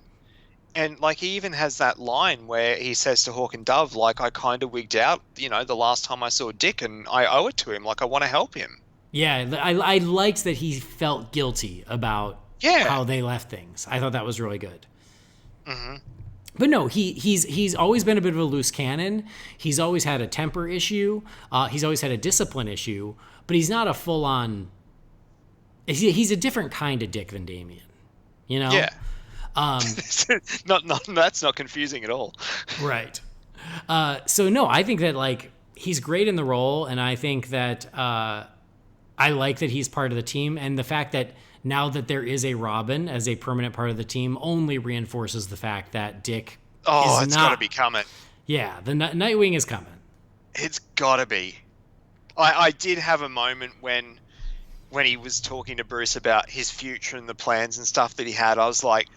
And, like, he even has that line where he says to Hawk and Dove, like, I kind of wigged out, you know, the last time I saw Dick, and I owe it to him. Like, I want to help him. yeah, I liked that he felt guilty about how they left things. I thought that was really good. But no, he's always been a bit of a loose cannon. He's always had a temper issue. He's always had a discipline issue. But he's not a full-on... He's a different kind of dick than Damien, you know? Yeah. Not that's not confusing at all. Right. So no, I think that like he's great in the role, and I think that I like that he's part of the team, and the fact that now that there is a Robin as a permanent part of the team only reinforces the fact that Dick is got to be coming. Yeah, the Nightwing is coming. It's got to be. I did have a moment when he was talking to Bruce about his future and the plans and stuff that he had. I was like,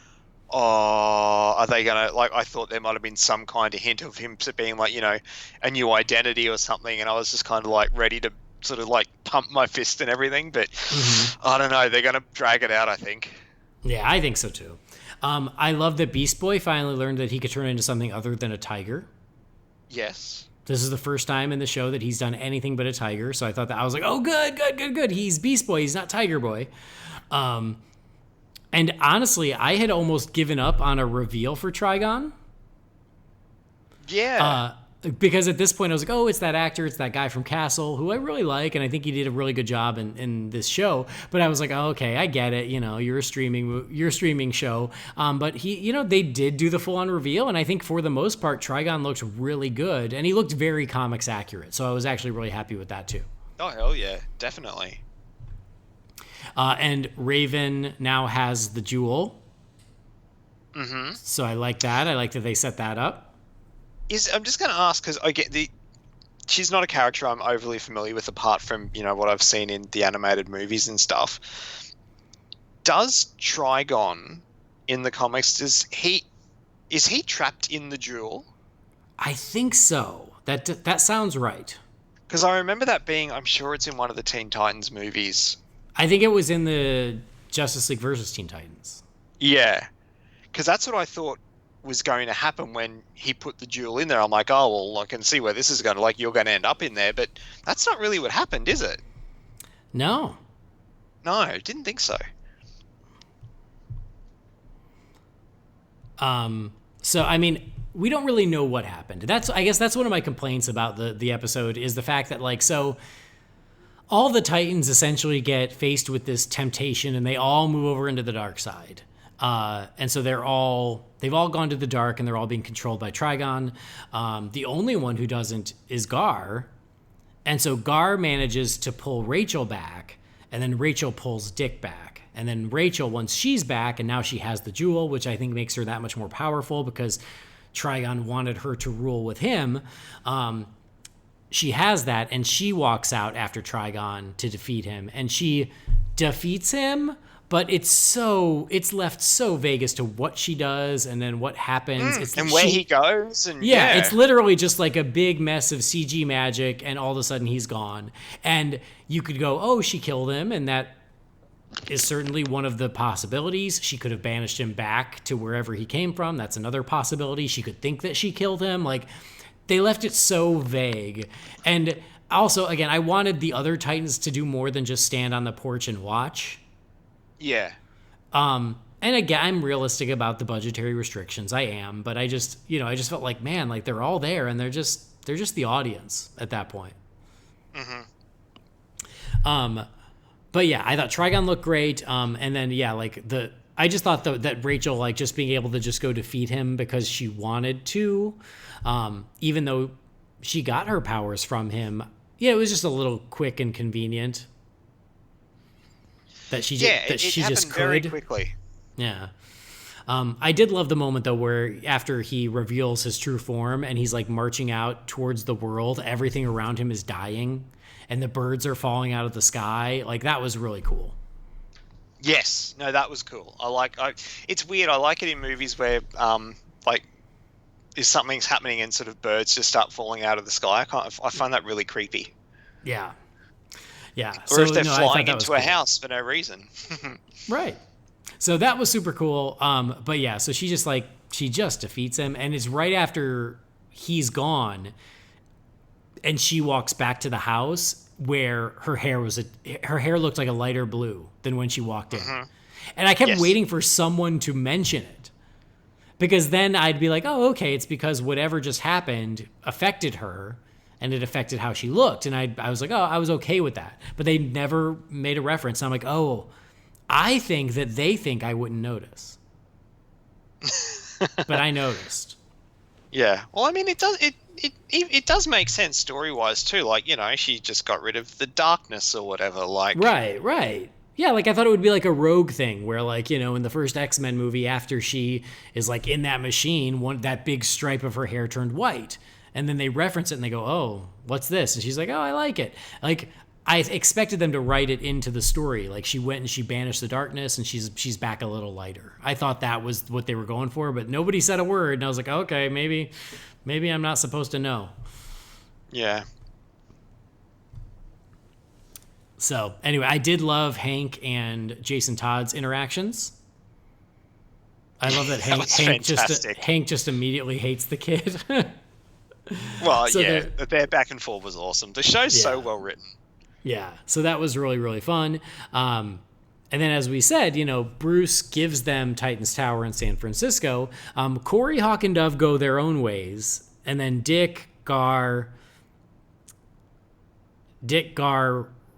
oh, are they going to, like, I thought there might have been some kind of hint of him being like, you know, a new identity or something. And I was just kind of like ready to sort of like pump my fist and everything. But I don't know. They're going to drag it out, I think. Yeah, I think so too. I love that Beast Boy finally learned that he could turn into something other than a tiger. Yes. This is the first time in the show that he's done anything but a tiger. So I thought that I was like, oh, good. He's Beast Boy. He's not Tiger Boy. And honestly, I had almost given up on a reveal for Trigon. Yeah. Because at this point I was like, oh, it's that actor. It's that guy from Castle who I really like. And I think he did a really good job in this show. But I was like, oh, okay, I get it. You know, you're a streaming show. But he, you know, they did do the full on reveal. And I think for the most part, Trigon looked really good. And he looked very comics accurate. So I was actually really happy with that too. Oh, hell yeah. Definitely. And Raven now has the jewel. So I like that. I like that they set that up. I'm just going to ask, because I get she's not a character I'm overly familiar with apart from, you know, what I've seen in the animated movies and stuff. Does Trigon in the comics, is he trapped in the jewel? I think so. That sounds right. Because I remember that being, I'm sure it's in one of the Teen Titans movies. I think it was in the Justice League versus Teen Titans. Yeah. Because that's what I thought was going to happen when he put the jewel in there. I'm like, oh, well, I can see where this is going to, like, you're going to end up in there. But that's not really what happened, is it? No. No, didn't think so. So, I mean, we don't really know what happened. I guess that's one of my complaints about the episode is the fact that, like, so all the Titans essentially get faced with this temptation and they all move over into the dark side. And so they've all gone to the dark and they're all being controlled by Trigon. The only one who doesn't is Gar. And so Gar manages to pull Rachel back, and then Rachel pulls Dick back. And then Rachel, once she's back, and now she has the jewel, which I think makes her that much more powerful because Trigon wanted her to rule with him. She has that, and she walks out after Trigon to defeat him. And she defeats him, but it's left so vague as to what she does and then what happens. And where he goes. And yeah, it's literally just like a big mess of CG magic, and all of a sudden he's gone. And you could go, oh, she killed him, and that is certainly one of the possibilities. She could have banished him back to wherever he came from. That's another possibility. She could think that she killed him. Like, they left it so vague. And also, again, I wanted the other Titans to do more than just stand on the porch and watch. Yeah. And again, I'm realistic about the budgetary restrictions. I am, but I just felt like, man, like they're all there and they're just the audience at that point. But yeah, I thought Trigon looked great. And then, yeah, like I just thought that Rachel, like, just being able to just go defeat him because she wanted to, even though she got her powers from him. Yeah, it was just a little quick and convenient that she just could very quickly. Yeah. I did love the moment though where after he reveals his true form and he's like marching out towards the world, everything around him is dying and the birds are falling out of the sky. Like, that was really cool. Yes, no, that was cool. It's weird. I like it in movies where like, if something's happening and sort of birds just start falling out of the sky. I find that really creepy. Yeah. Yeah. Or if they're flying into a house for no reason. Right. So that was super cool. But yeah, so she just defeats him, and it's right after he's gone and she walks back to the house where her hair looked like a lighter blue than when she walked in. And I kept waiting for someone to mention it, because then I'd be like, oh, okay, it's because whatever just happened affected her and it affected how she looked. And I was like, oh, I was okay with that. But they never made a reference. And I'm like, oh, I think that they think I wouldn't notice. But I noticed. Yeah. Well, I mean, it does make sense story-wise too. Like, you know, she just got rid of the darkness or whatever. Like, right. Yeah, like I thought it would be like a rogue thing where, like, you know, in the first X-Men movie, after she is like in that machine, that big stripe of her hair turned white. And then they reference it and they go, oh, what's this? And she's like, oh, I like it. Like, I expected them to write it into the story. Like, she went and she banished the darkness and she's back a little lighter. I thought that was what they were going for, but nobody said a word. And I was like, okay, maybe I'm not supposed to know. Yeah. So anyway, I did love Hank and Jason Todd's interactions. I love that Hank just immediately hates the kid. Well, so yeah, their back and forth was awesome. The show's so well written. Yeah, so that was really, really fun. And then, as we said, you know, Bruce gives them Titan's Tower in San Francisco. Corey, Hawk, and Dove go their own ways. And then Dick, Gar,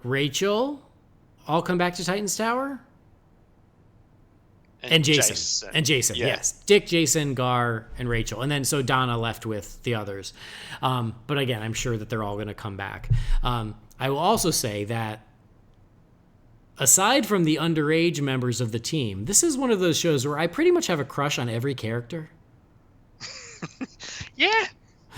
Rachel all come back to Titan's Tower? And Jason. And Jason, yes. Dick, Jason, Gar, and Rachel. And then so Donna left with the others. But again, I'm sure that they're all going to come back. I will also say that aside from the underage members of the team, this is one of those shows where I pretty much have a crush on every character. Yeah.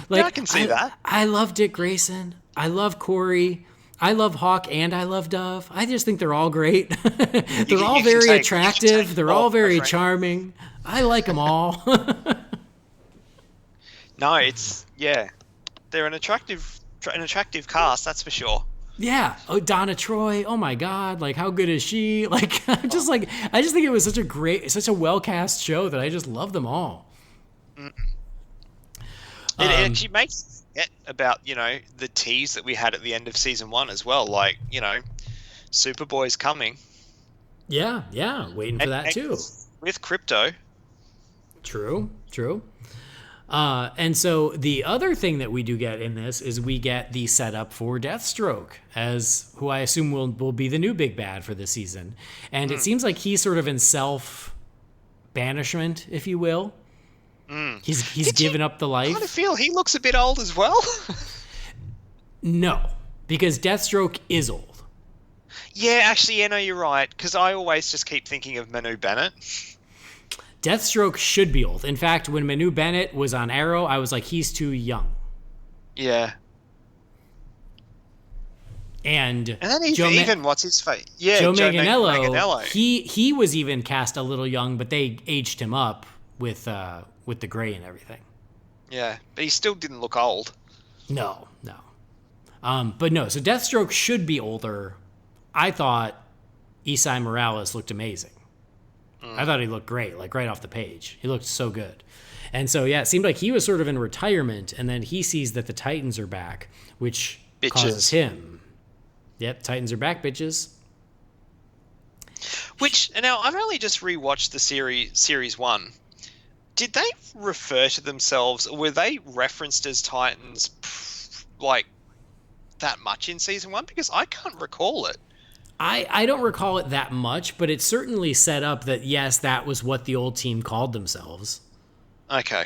Like, yeah, I can see that. I love Dick Grayson. I love Corey. I love Hawk, and I love Dove. I just think they're all great. They're all very attractive. They're all very charming. I like them all. No, they're an attractive cast, that's for sure. Yeah. Oh, Donna Troy. Oh my God. Like, how good is she? Like, I just think it was such a well cast show that I just love them all. And she makes it about, you know, the tease that we had at the end of season 1 as well. Like, you know, Superboy's coming. Yeah. Waiting for that too. With Crypto. True. And so the other thing that we do get in this is we get the setup for Deathstroke, as who I assume will be the new big bad for this season. And it seems like he's sort of in self-banishment, if you will. He's given up the life. I kind of feel he looks a bit old as well. No, because Deathstroke is old. Yeah, actually, no, you're right. Because I always just keep thinking of Manu Bennett. Deathstroke should be old. In fact, when Manu Bennett was on Arrow, I was like, he's too young. Yeah. And then Joe even what's his face? Yeah, Joe Joe Manganiello. He was even cast a little young, but they aged him up with the gray and everything. Yeah, but he still didn't look old. No. But no, so Deathstroke should be older. I thought Esai Morales looked amazing. I thought he looked great, like right off the page. He looked so good. And so, yeah, it seemed like he was sort of in retirement, and then he sees that the Titans are back, which causes him. Yep, Titans are back, bitches. Which, now, I've only just rewatched the series 1. Did they refer to themselves, or were they referenced as Titans, like, that much in season 1? Because I can't recall it. I don't recall it that much, but it certainly set up that, yes, that was what the old team called themselves. Okay.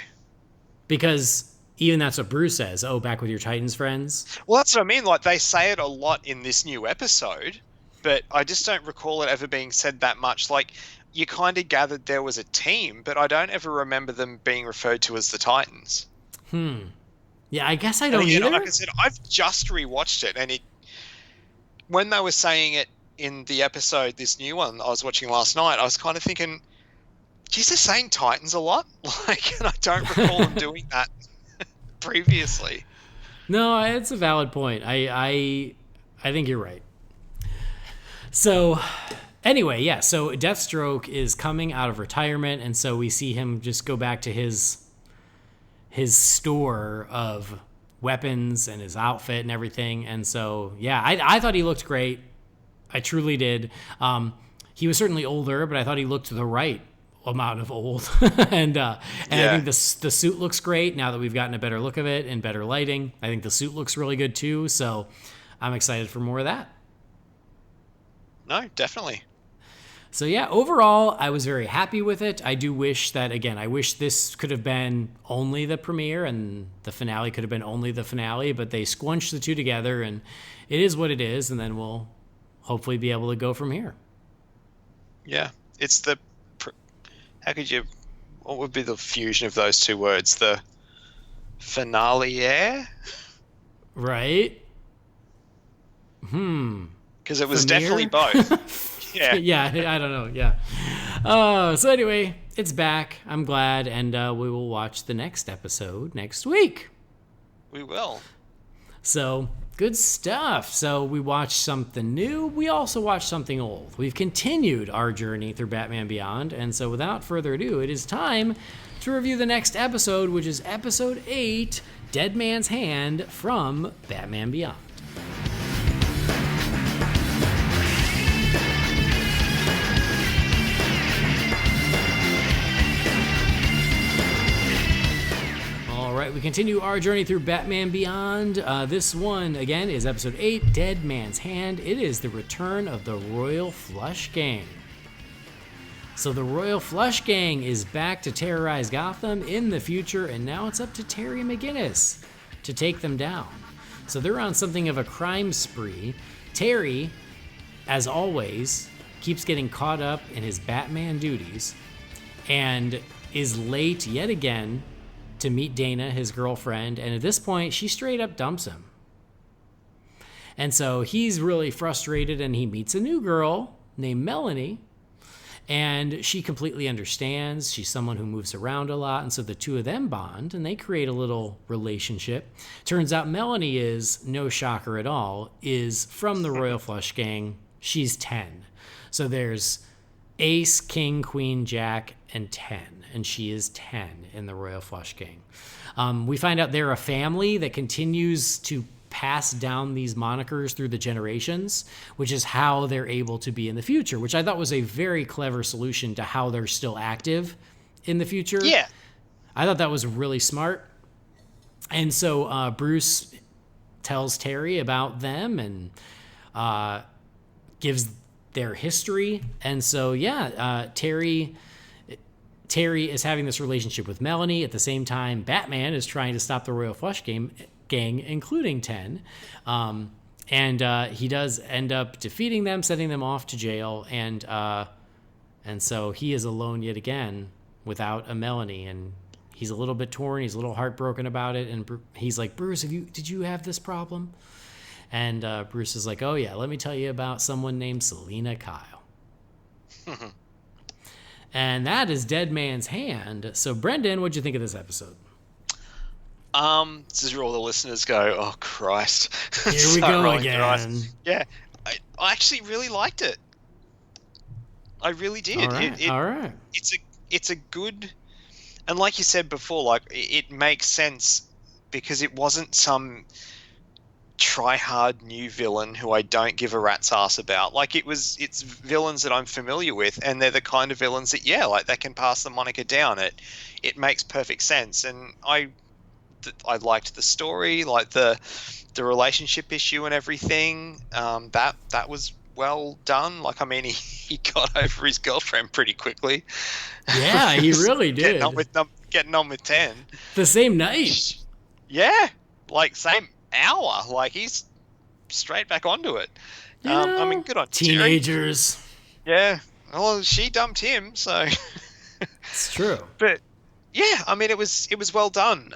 Because even that's what Bruce says, back with your Titans friends. Well, that's what I mean. Like, they say it a lot in this new episode, but I just don't recall it ever being said that much. Like, you kind of gathered there was a team, but I don't ever remember them being referred to as the Titans. Yeah, I guess I don't either. Like I said, I've just rewatched it, and when they were saying it in the episode, this new one I was watching last night, I was kind of thinking, geez, they're saying Titans a lot? Like, and I don't recall them doing that previously. No, it's a valid point. I think you're right. So, anyway, yeah, so Deathstroke is coming out of retirement, and so we see him just go back to his store of weapons and his outfit and everything. And so, yeah, I thought he looked great. I truly did. He was certainly older, but I thought he looked the right amount of old. and I think the suit looks great now that we've gotten a better look of it and better lighting. I think the suit looks really good too. So I'm excited for more of that. No, definitely. So yeah, overall, I was very happy with it. I do wish that, again, I wish this could have been only the premiere and the finale could have been only the finale, but they squunched the two together, and it is what it is, and then we'll hopefully be able to go from here. Yeah, it's what would be the fusion of those two words? The finale air? Right? Because it was definitely both. Yeah. Yeah, I don't know. Yeah. So anyway, it's back. I'm glad, and we will watch the next episode next week. We will. So good stuff. So we watched something new. We also watched something old. We've continued our journey through Batman Beyond, and so without further ado, it is time to review the next episode, which is episode 8, Dead Man's Hand from Batman Beyond. We continue our journey through Batman Beyond. This one, again, is episode 8, Dead Man's Hand. It is the return of the Royal Flush Gang. So the Royal Flush Gang is back to terrorize Gotham in the future, and now it's up to Terry McGinnis to take them down. So they're on something of a crime spree. Terry, as always, keeps getting caught up in his Batman duties and is late yet again to meet Dana, his girlfriend, and at this point, she straight up dumps him. And so he's really frustrated, and he meets a new girl named Melanie, and she completely understands. She's someone who moves around a lot, and so the two of them bond, and they create a little relationship. Turns out Melanie is, no shocker at all, is from the Royal Flush Gang. She's 10. So there's Ace, King, Queen, Jack, and 10, and she is 10 in the Royal Flush Gang. We find out they're a family that continues to pass down these monikers through the generations, which is how they're able to be in the future, which I thought was a very clever solution to how they're still active in the future. Yeah. I thought that was really smart. And so Bruce tells Terry about them and gives their history. And so, Terry is having this relationship with Melanie. At the same time, Batman is trying to stop the Royal Flush Gang, including 10. And he does end up defeating them, sending them off to jail. And so he is alone yet again without a Melanie. And he's a little bit torn. He's a little heartbroken about it. And he's like, Bruce, did you have this problem? And Bruce is like, oh yeah, let me tell you about someone named Selena Kyle. And that is Dead Man's Hand. So Brendan, what'd you think of this episode? This is where all the listeners go, oh Christ. Here we go again. Yeah, I actually really liked it. I really did. All right. It's a good, and like you said before, like it makes sense because it wasn't some try-hard new villain who I don't give a rat's ass about. Like it's villains that I'm familiar with, and they're the kind of villains that like they can pass the moniker down. It makes perfect sense, and I liked the story, like the relationship issue and everything. That was well done. Like, I mean, he got over his girlfriend pretty quickly. Yeah, he really did. Getting on with 10. The same night. Yeah, like same hour. Like he's straight back onto it. I mean, good on teenagers. Yeah. Well, she dumped him, so it's true. But yeah, I mean, it was well done.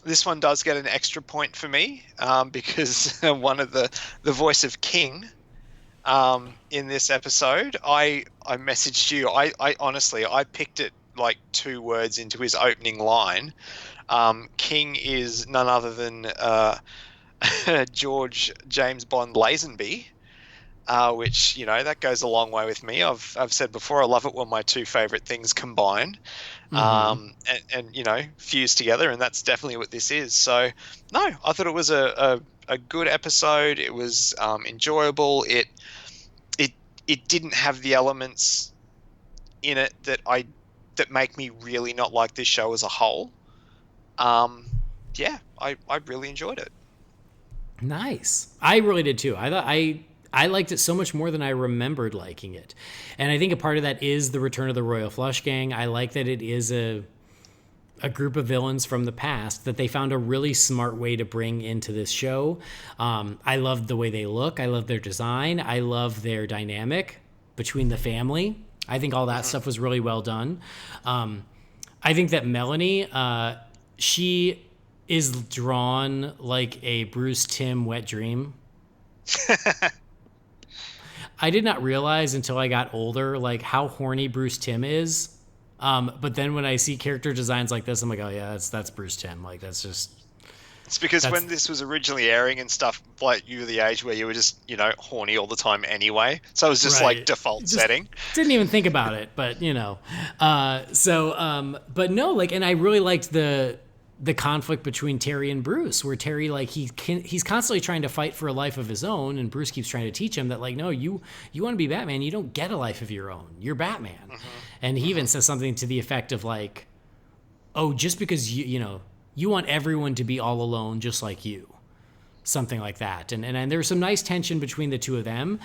This one does get an extra point for me because one of the voice of King in this episode, I messaged you. I honestly, I picked it like 2 words into his opening line. King is none other than George James Bond Lazenby, which, you know, that goes a long way with me. I've said before, I love it when my 2 favorite things combine, and you know, fuse together, and that's definitely what this is. So no, I thought it was a good episode. It was enjoyable. It didn't have the elements in it that make me really not like this show as a whole. Yeah, I really enjoyed it. Nice. I really did too. I thought I liked it so much more than I remembered liking it. And I think a part of that is the return of the Royal Flush Gang. I like that it is a group of villains from the past that they found a really smart way to bring into this show. I love the way they look. I love their design. I love their dynamic between the family. I think all that stuff was really well done. I think that Melanie, she is drawn like a Bruce Timm wet dream. I did not realize until I got older, like how horny Bruce Timm is. But then when I see character designs like this, I'm like, oh yeah, that's Bruce Timm. Like that's just. It's because when this was originally airing and stuff, like you were the age where you were just, you know, horny all the time anyway. So it was just like default setting. Didn't even think about it, but you know. But no, like, and I really liked the conflict between Terry and Bruce, where Terry, like, he's constantly trying to fight for a life of his own, and Bruce keeps trying to teach him that, like, no, you want to be Batman, you don't get a life of your own. You're Batman. And he even says something to the effect of, like, oh, just because you know, you want everyone to be all alone just like you. Something like that. And there's some nice tension between the two of them.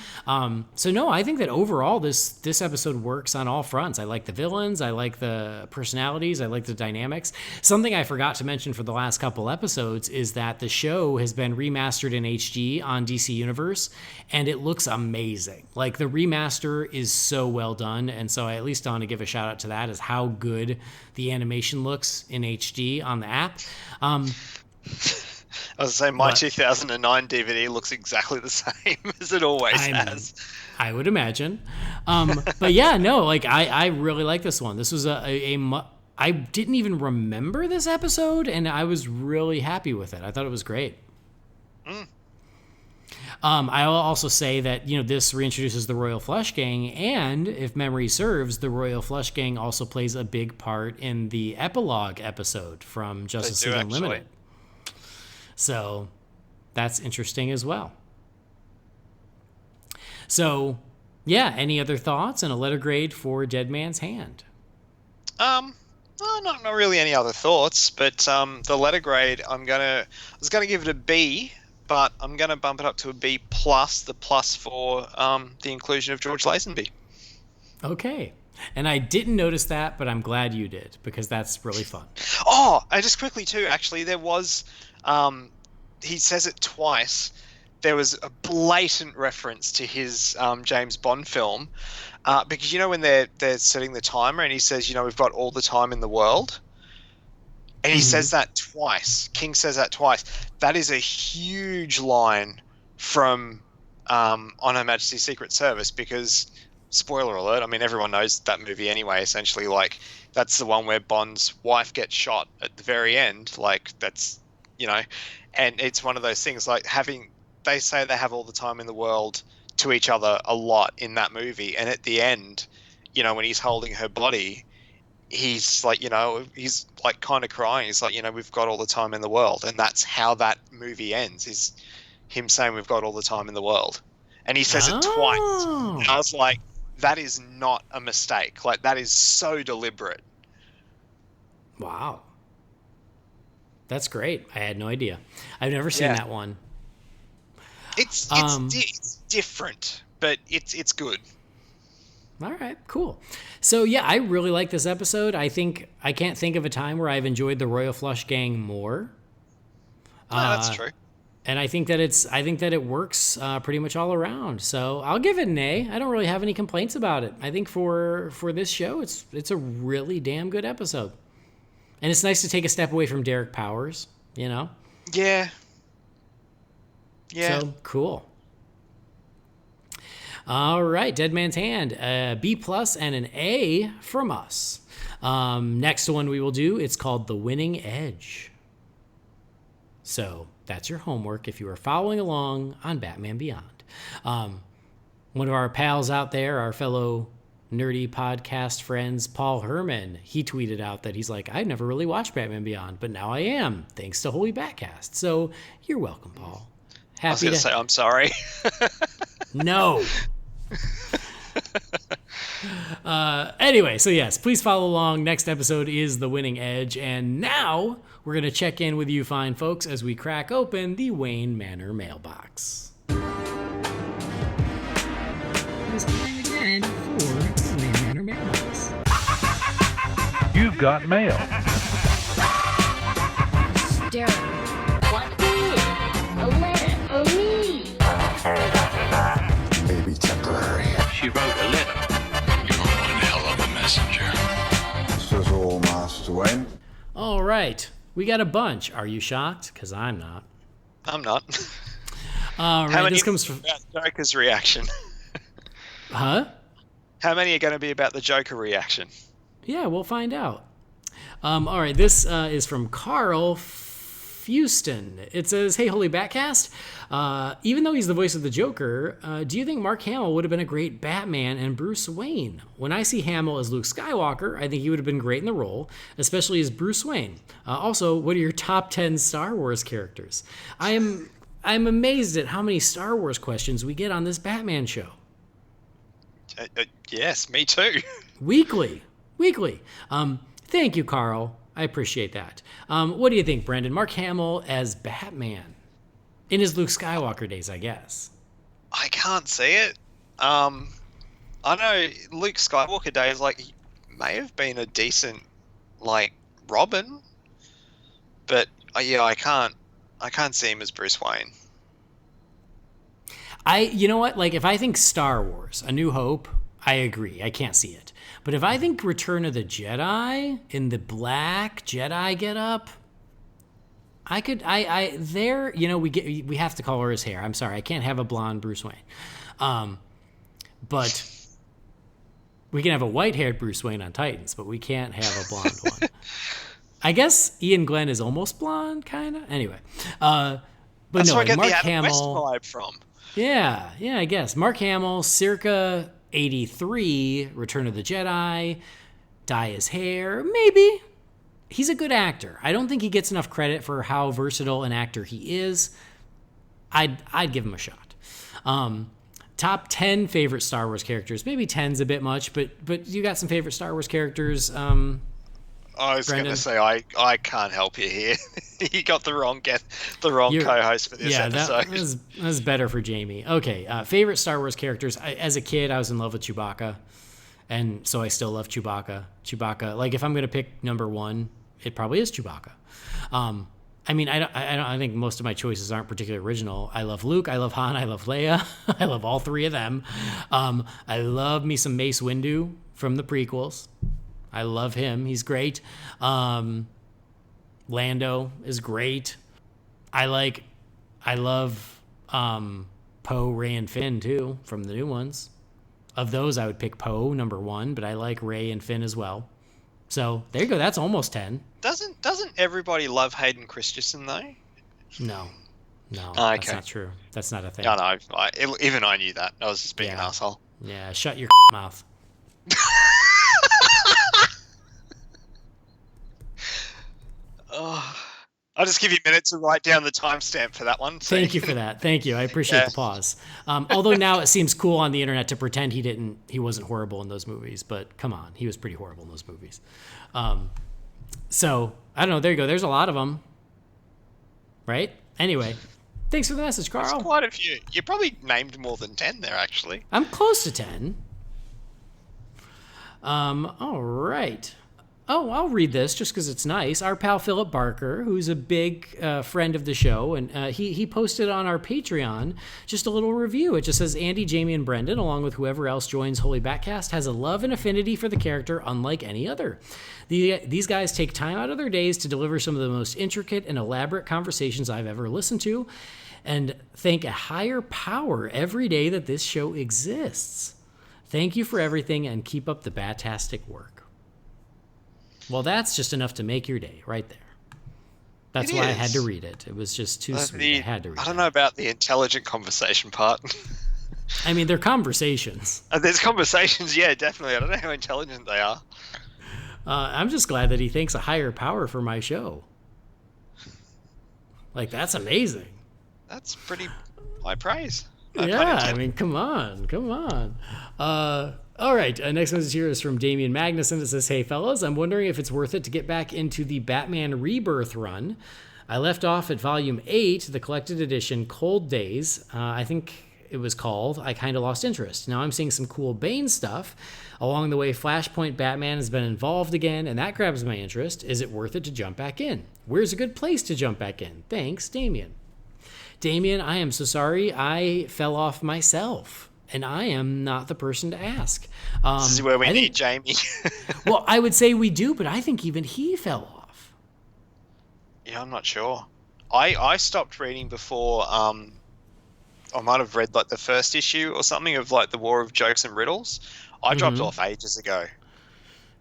So no, I think that overall this episode works on all fronts. I like the villains. I like the personalities. I like the dynamics. Something I forgot to mention for the last couple episodes is that the show has been remastered in HD on DC Universe, and it looks amazing. Like, the remaster is so well done, and so I at least want to give a shout out to that, is how good the animation looks in HD on the app. I was saying my 2009 DVD looks exactly the same as it always has. I would imagine. But yeah, no, like I really like this one. This was I didn't even remember this episode, and I was really happy with it. I thought it was great. I'll also say that, you know, this reintroduces the Royal Flush Gang, and if memory serves, the Royal Flush Gang also plays a big part in the epilogue episode from Justice League Unlimited. So that's interesting as well. So, yeah, any other thoughts and a letter grade for Dead Man's Hand? Not really any other thoughts, but the letter grade, I was gonna give it a B, but I'm gonna bump it up to a B plus. The plus for the inclusion of George Lazenby. Okay. And I didn't notice that, but I'm glad you did, because that's really fun. Oh, and just quickly too, actually, there was. He says it twice. There was a blatant reference to his James Bond film, because, you know, when they're setting the timer and he says, you know, we've got all the time in the world, and he says that twice. King says that twice. That is a huge line from On Her Majesty's Secret Service, because, spoiler alert, I mean, everyone knows that movie anyway, essentially. Like, that's the one where Bond's wife gets shot at the very end. Like, that's, and it's one of those things, like, they say they have all the time in the world to each other a lot in that movie, and at the end, when he's holding her body, he's like, he's like kind of crying. He's like, we've got all the time in the world. And that's how that movie ends, is him saying we've got all the time in the world. And he says it twice. And I was like, that is not a mistake. Like, that is so deliberate. Wow. That's great. I had no idea. I've never seen that one. It's different, but it's good. All right, cool. So yeah, I really like this episode. I can't think of a time where I've enjoyed the Royal Flush Gang more. No, that's true. And I think that it works pretty much all around. So I'll give it an A. I don't really have any complaints about it. I think for this show, it's a really damn good episode. And it's nice to take a step away from Derek Powers, Yeah. So cool. All right, Dead Man's Hand, B+ and an A from us. Next one we will do, it's called The Winning Edge. So that's your homework if you are following along on Batman Beyond. One of our pals out there, our fellow nerdy podcast friends, Paul Herman, he tweeted out that he's like, I've never really watched Batman Beyond, but now I am, thanks to Holy BatCast. So you're welcome, Paul. I was going to say, I'm sorry. No. Anyway, so yes, please follow along. Next episode is The Winning Edge. And now we're going to check in with you fine folks as we crack open the Wayne Manor mailbox. It's time again for the Wayne Manor mailbox. You've got mail. Darren. What is a letter for me? Maybe temporary. She wrote a letter. You're one hell of a messenger. This is all, Master Wayne. All right. We got a bunch. Are you shocked? Because I'm not. I'm not. All right. This comes from Joker's reaction. Huh? How many are going to be about the Joker reaction? Yeah, we'll find out. All right. This is from Carl Fuston. It says, hey, Holy BatCast. Even though he's the voice of the Joker, do you think Mark Hamill would have been a great Batman and Bruce Wayne? When I see Hamill as Luke Skywalker, I think he would have been great in the role, especially as Bruce Wayne. Also, what are your top 10 Star Wars characters? I'm amazed at how many Star Wars questions we get on this Batman show. Yes, me too. Weekly. Thank you, Carl. I appreciate that. What do you think, Brendan? Mark Hamill as Batman in his Luke Skywalker days, I guess. I can't see it. I know Luke Skywalker days, like, he may have been a decent, like, Robin, but I can't see him as Bruce Wayne. You know what? Like, if I think Star Wars, A New Hope, I agree. I can't see it. But if I think Return of the Jedi in the black Jedi getup, we have to color his hair. I'm sorry, I can't have a blonde Bruce Wayne. But we can have a white-haired Bruce Wayne on Titans, but we can't have a blonde one. I guess Ian Glenn is almost blonde, kind of. Anyway, but that's no, where I get Mark the Adam Hamill West vibe from. Yeah, I guess Mark Hamill, circa 83, Return of the Jedi, dye his hair, maybe. He's a good actor. I don't think he gets enough credit for how versatile an actor he is. I'd give him a shot. Top 10 favorite Star Wars characters. Maybe 10's a bit much, but you got some favorite Star Wars characters. I was going to say, I can't help you here. You got the wrong co-host for this episode. That was better for Jamie. Okay, favorite Star Wars characters. As a kid, I was in love with Chewbacca, and so I still love Chewbacca. Like, if I'm going to pick number one, it probably is Chewbacca. I mean, I think most of my choices aren't particularly original. I love Luke, I love Han, I love Leia. I love all three of them. I love me some Mace Windu from the prequels. I love him. He's great. Lando is great. I love Poe, Rey, and Finn, too, from the new ones. Of those, I would pick Poe, number 1, but I like Rey and Finn as well. So, there you go. That's almost 10. Doesn't everybody love Hayden Christensen, though? No. No, okay. That's not true. That's not a thing. No, even I knew that. I was just being an asshole. Yeah, shut your mouth. Oh, I'll just give you a minute to write down the timestamp for that one. So Thank you for that. Thank you. I appreciate the pause. Although now it seems cool on the internet to pretend he wasn't horrible in those movies, but come on, he was pretty horrible in those movies. So I don't know. There you go. There's a lot of them, right? Anyway, thanks for the message, Carl. There's quite a few. You probably named more than 10 there, actually. I'm close to 10. All right. Oh, I'll read this just because it's nice. Our pal Philip Barker, who's a big friend of the show, and he posted on our Patreon just a little review. It just says, Andy, Jamie, and Brendan, along with whoever else joins Holy BatCast, has a love and affinity for the character unlike any other. These guys take time out of their days to deliver some of the most intricate and elaborate conversations I've ever listened to, and thank a higher power every day that this show exists. Thank you for everything, and keep up the batastic work. Well, that's just enough to make your day right there. That's why I had to read it. It was just too sweet. I had to read it. I don't know about the intelligent conversation part. I mean, they're conversations. There's conversations, yeah, definitely. I don't know how intelligent they are. I'm just glad that he thanks a higher power for my show. Like, that's amazing. That's pretty high praise. Yeah, I mean, come on. All right, next message here is from Damian Magnuson. It says, hey, fellas, I'm wondering if it's worth it to get back into the Batman Rebirth run. I left off at Volume 8, the collected edition, Cold Days. I think it was called. I kind of lost interest. Now I'm seeing some cool Bane stuff. Along the way, Flashpoint Batman has been involved again, and that grabs my interest. Is it worth it to jump back in? Where's a good place to jump back in? Thanks, Damian. Damian, I am so sorry. I fell off myself. And I am not the person to ask. This is where we need Jamie. Well, I would say we do, but I think even he fell off. Yeah, I'm not sure. I stopped reading before. I might have read like the first issue or something of like the War of Jokes and Riddles. I dropped off ages ago.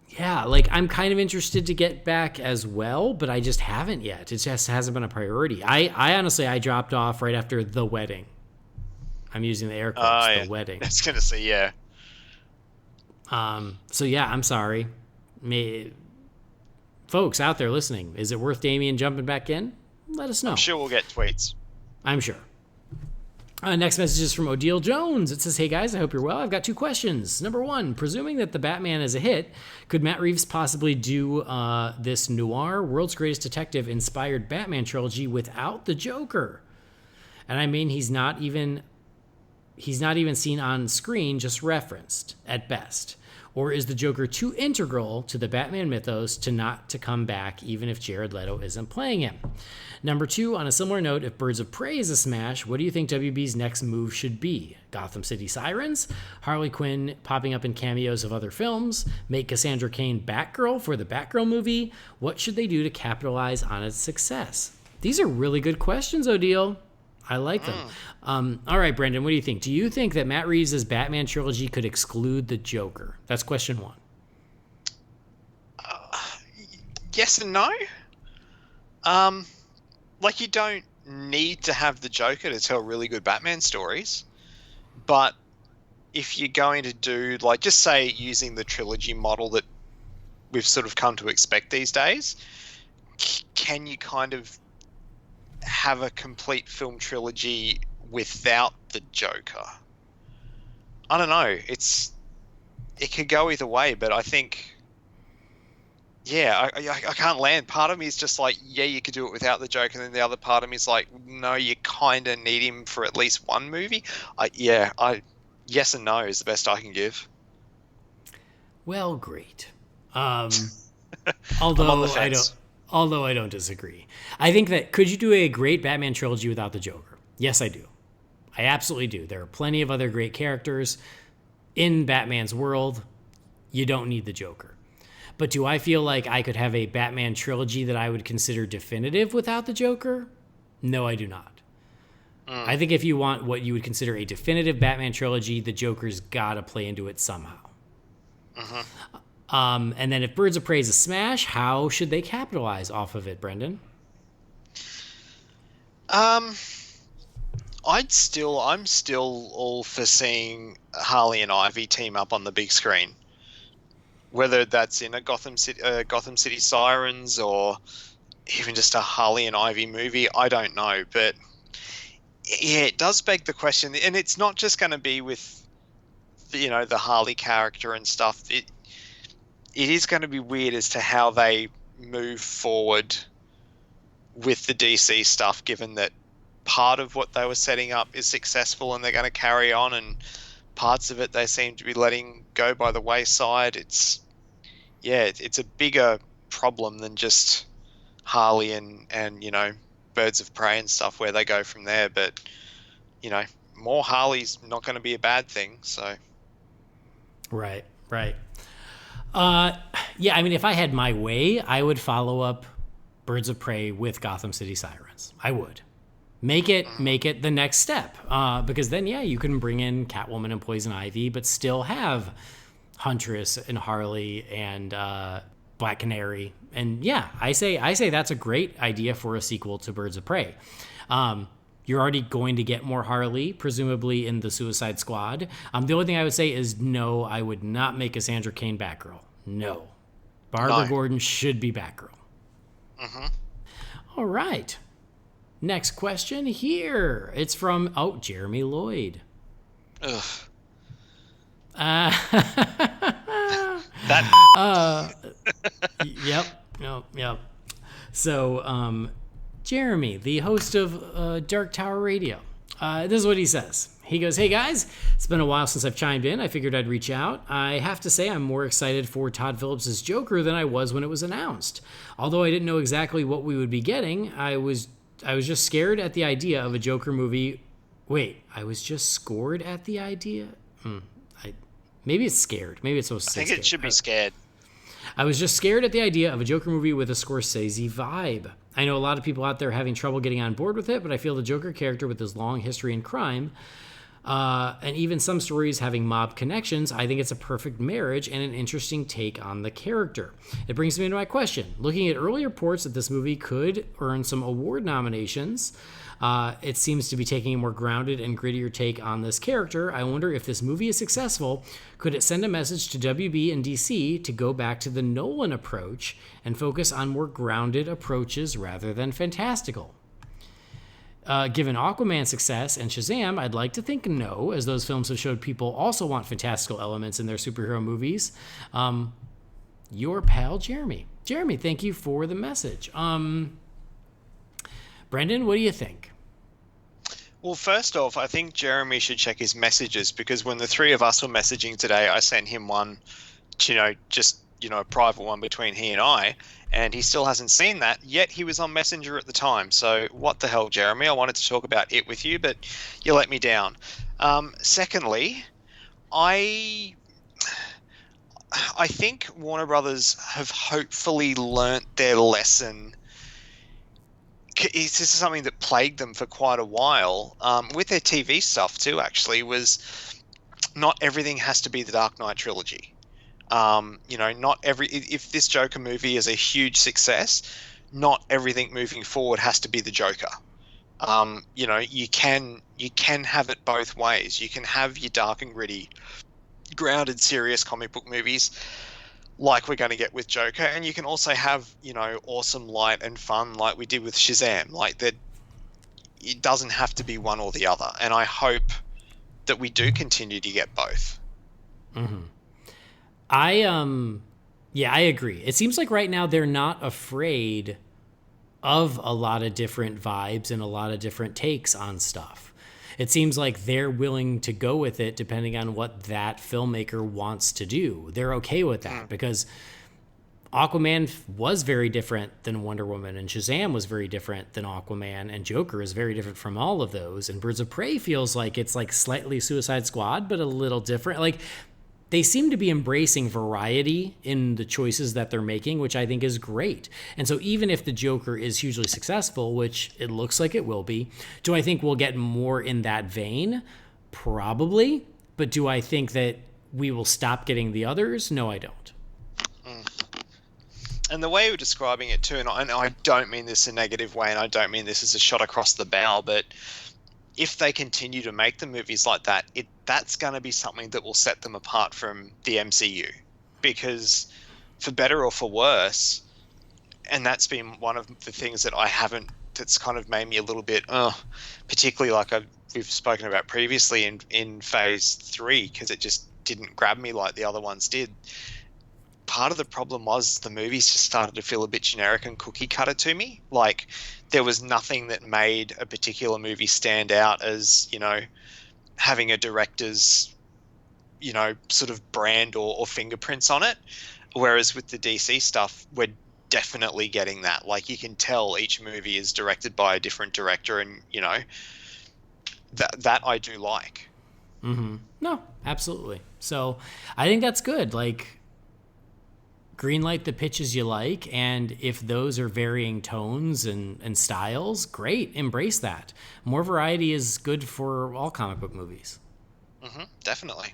Yeah, like I'm kind of interested to get back as well, but I just haven't yet. It just hasn't been a priority. I honestly, I dropped off right after The Wedding. I'm using the air quotes, The Wedding. I was going to say, yeah. So, yeah, I'm sorry. Folks out there listening, is it worth Damien jumping back in? Let us know. I'm sure we'll get tweets. I'm sure. Next message is from Odile Jones. It says, hey, guys, I hope you're well. I've got 2 questions. Number 1, presuming that The Batman is a hit, could Matt Reeves possibly do this noir, world's greatest detective-inspired Batman trilogy without the Joker? And I mean, he's not even seen on screen, just referenced at best. Or is the Joker too integral to the Batman mythos to not to come back even if Jared Leto isn't playing him? Number 2, on a similar note, if Birds of Prey is a smash, what do you think WB's next move should be? Gotham City Sirens? Harley Quinn popping up in cameos of other films? Make Cassandra Cain Batgirl for the Batgirl movie? What should they do to capitalize on its success? These are really good questions, Odile. I like them. All right, Brendan, what do you think? Do you think that Matt Reeves' Batman trilogy could exclude the Joker? That's question 1. Yes and no. Like, you don't need to have the Joker to tell really good Batman stories. But if you're going to do, like, just say using the trilogy model that we've sort of come to expect these days, can you kind of have a complete film trilogy without the Joker? I don't know. It could go either way, but I think, yeah, I can't land. Part of me is just like, yeah, you could do it without the Joker, and then the other part of me is like, no, you kind of need him for at least one movie. Yes and no is the best I can give. Well, great. Although I don't disagree. I think that, could you do a great Batman trilogy without the Joker? Yes, I do. I absolutely do. There are plenty of other great characters in Batman's world. You don't need the Joker. But do I feel like I could have a Batman trilogy that I would consider definitive without the Joker? No, I do not. I think if you want what you would consider a definitive Batman trilogy, the Joker's got to play into it somehow. And then if Birds of Prey is a smash, how should they capitalize off of it, Brendan? I'm still all for seeing Harley and Ivy team up on the big screen. Whether that's in a Gotham City Sirens or even just a Harley and Ivy movie, I don't know. But yeah, it does beg the question, and it's not just going to be with the Harley character and stuff. It is going to be weird as to how they move forward with the DC stuff, given that part of what they were setting up is successful and they're going to carry on, and parts of it they seem to be letting go by the wayside. It's a bigger problem than just Harley and Birds of Prey and stuff, where they go from there. But more Harley's not going to be a bad thing. So right. Yeah, I mean, if I had my way, I would follow up Birds of Prey with Gotham City Sirens. I would make it the next step, because then you can bring in Catwoman and Poison Ivy, but still have Huntress and Harley and Black Canary. And I say that's a great idea for a sequel to Birds of Prey. You're already going to get more Harley, presumably in the Suicide Squad. The only thing I would say is no, I would not make a Sandra Cain Batgirl. No. Barbara Gordon should be Batgirl. All right. Next question here. It's from, Jeremy Lloyd. Ugh. Yep. So, Jeremy, the host of Dark Tower Radio, this is what he says. He goes, "Hey guys, it's been a while since I've chimed in. I figured I'd reach out. I have to say I'm more excited for Todd Phillips' Joker than I was when it was announced. Although I didn't know exactly what we would be getting, I was just scared at the idea of a Joker movie. Wait, I was just scored at the idea? Maybe it's scared. Maybe it's supposed to say I think it should be scared. I was just scared at the idea of a Joker movie with a Scorsese vibe. I know a lot of people out there having trouble getting on board with it, but I feel the Joker character with his long history in crime, and even some stories having mob connections, I think it's a perfect marriage and an interesting take on the character. It brings me to my question. Looking at early reports that this movie could earn some award nominations, it seems to be taking a more grounded and grittier take on this character. I wonder if this movie is successful, could it send a message to WB and DC to go back to the Nolan approach and focus on more grounded approaches rather than fantastical? Given Aquaman's success and Shazam, I'd like to think no, as those films have showed people also want fantastical elements in their superhero movies. Your pal, Jeremy. Jeremy, thank you for the message. Brendan, what do you think? Well, first off, I think Jeremy should check his messages, because when the three of us were messaging today, I sent him one, a private one between he and I, and he still hasn't seen that, yet he was on Messenger at the time. So what the hell, Jeremy? I wanted to talk about it with you, but you let me down. Secondly, I think Warner Brothers have hopefully learnt their lesson. This is something that plagued them for quite a while, with their TV stuff too, actually, was not everything has to be the Dark Knight trilogy. If this Joker movie is a huge success, not everything moving forward has to be the Joker. You can have it both ways. You can have your dark and gritty, grounded, serious comic book movies like we're going to get with Joker, and you can also have, awesome light and fun like we did with Shazam. Like that, it doesn't have to be one or the other, and I hope that we do continue to get both. Mm-hmm. I agree. It seems like right now they're not afraid of a lot of different vibes and a lot of different takes on stuff. It seems like they're willing to go with it depending on what that filmmaker wants to do. They're okay with that because Aquaman was very different than Wonder Woman, and Shazam was very different than Aquaman, and Joker is very different from all of those. And Birds of Prey feels like it's like slightly Suicide Squad, but a little different. Like, they seem to be embracing variety in the choices that they're making, which I think is great. And so even if the Joker is hugely successful, which it looks like it will be, do I think we'll get more in that vein? Probably. But do I think that we will stop getting the others? No, I don't. And the way you're describing it too, and I don't mean this in a negative way, and I don't mean this as a shot across the bow, but if they continue to make the movies like that, that's going to be something that will set them apart from the MCU. Because for better or for worse, and that's been one of the things that that's kind of made me a little bit, particularly like we've spoken about previously in Phase 3, because it just didn't grab me like the other ones did. Part of the problem was the movies just started to feel a bit generic and cookie cutter to me. Like there was nothing that made a particular movie stand out as, having a director's, sort of brand or fingerprints on it. Whereas with the DC stuff, we're definitely getting that. Like you can tell each movie is directed by a different director, and, that I do like. Mm-hmm. No, absolutely. So I think that's good. Like, greenlight the pitches you like, and if those are varying tones and styles, great, embrace that. More variety is good for all comic book movies. Definitely.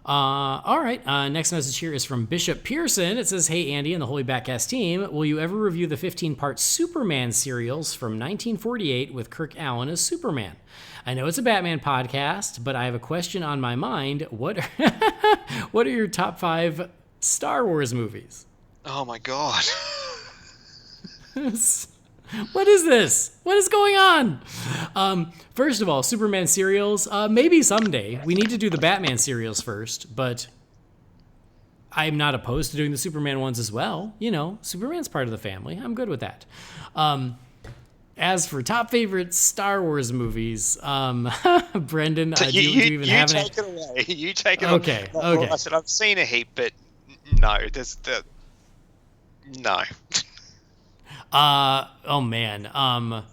All right, next message here is from Bishop Pearson. It says, "Hey Andy and the Holy BatCast team, will you ever review the 15-part Superman serials from 1948 with Kirk Allen as Superman? I know it's a Batman podcast, but I have a question on my mind. What are your top 5 Star Wars movies?" Oh my God. What is this? What is going on? First of all, Superman serials, maybe someday. We need to do the Batman serials first, but I'm not opposed to doing the Superman ones as well. Superman's part of the family. I'm good with that. As for top favorite Star Wars movies, Brendan, do you even have any? You take it away. You take it away. Okay. I said I've seen a heap, but no, no. Oh man.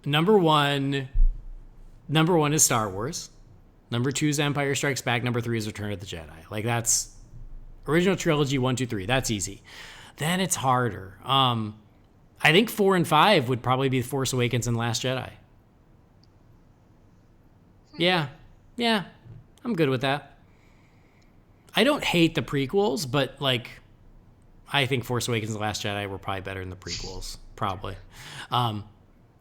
Number one is Star Wars. Number 2 is Empire Strikes Back. Number 3 is Return of the Jedi. Like that's original trilogy 1, 2, 3. That's easy. Then it's harder. I think 4 and 5 would probably be Force Awakens and Last Jedi. Yeah, I'm good with that. I don't hate the prequels, but like, I think Force Awakens and Last Jedi were probably better than the prequels, probably.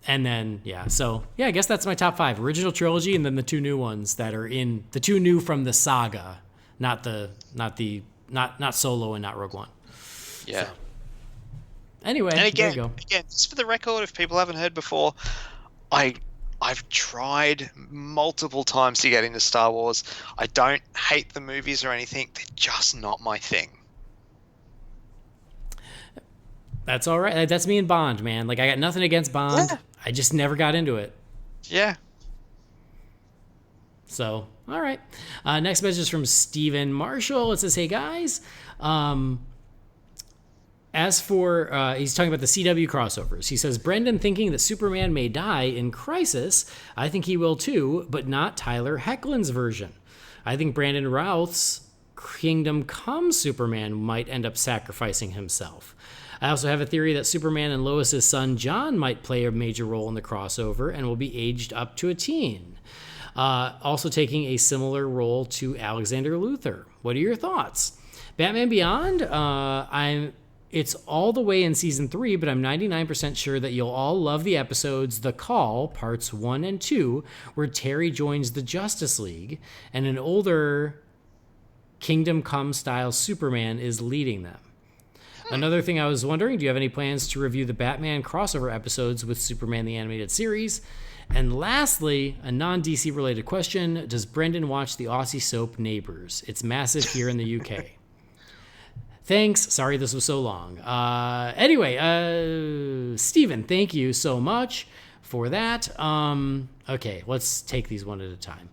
And then, I guess that's my top 5. Original trilogy, and then the 2 new ones that are in the 2 new from the saga, not Solo and not Rogue One. Yeah. So, anyway, and again, there you go. Just for the record, if people haven't heard before, I've tried multiple times to get into Star Wars. I don't hate the movies or anything. They're just not my thing. That's all right. That's me and Bond, man. Like, I got nothing against Bond. Yeah. I just never got into it. Yeah. So, all right. Next message is from Steven Marshall. It says, "Hey, guys. As for, he's talking about the CW crossovers. He says, Brendan thinking that Superman may die in Crisis. I think he will too, but not Tyler Hoechlin's version. I think Brandon Routh's Kingdom Come Superman might end up sacrificing himself. I also have a theory that Superman and Lois's son John might play a major role in the crossover and will be aged up to a teen. Also taking a similar role to Alexander Luthor. What are your thoughts? Batman Beyond, it's all the way in season 3, but I'm 99% sure that you'll all love the episodes The Call, parts 1 and 2, where Terry joins the Justice League, and an older Kingdom Come style Superman is leading them. Another thing I was wondering, do you have any plans to review the Batman crossover episodes with Superman the Animated Series? And lastly, a non-DC related question, does Brendan watch the Aussie soap Neighbours? It's massive here in the UK. Thanks. Sorry this was so long. Anyway, Steven, thank you so much for that. Okay, let's take these one at a time.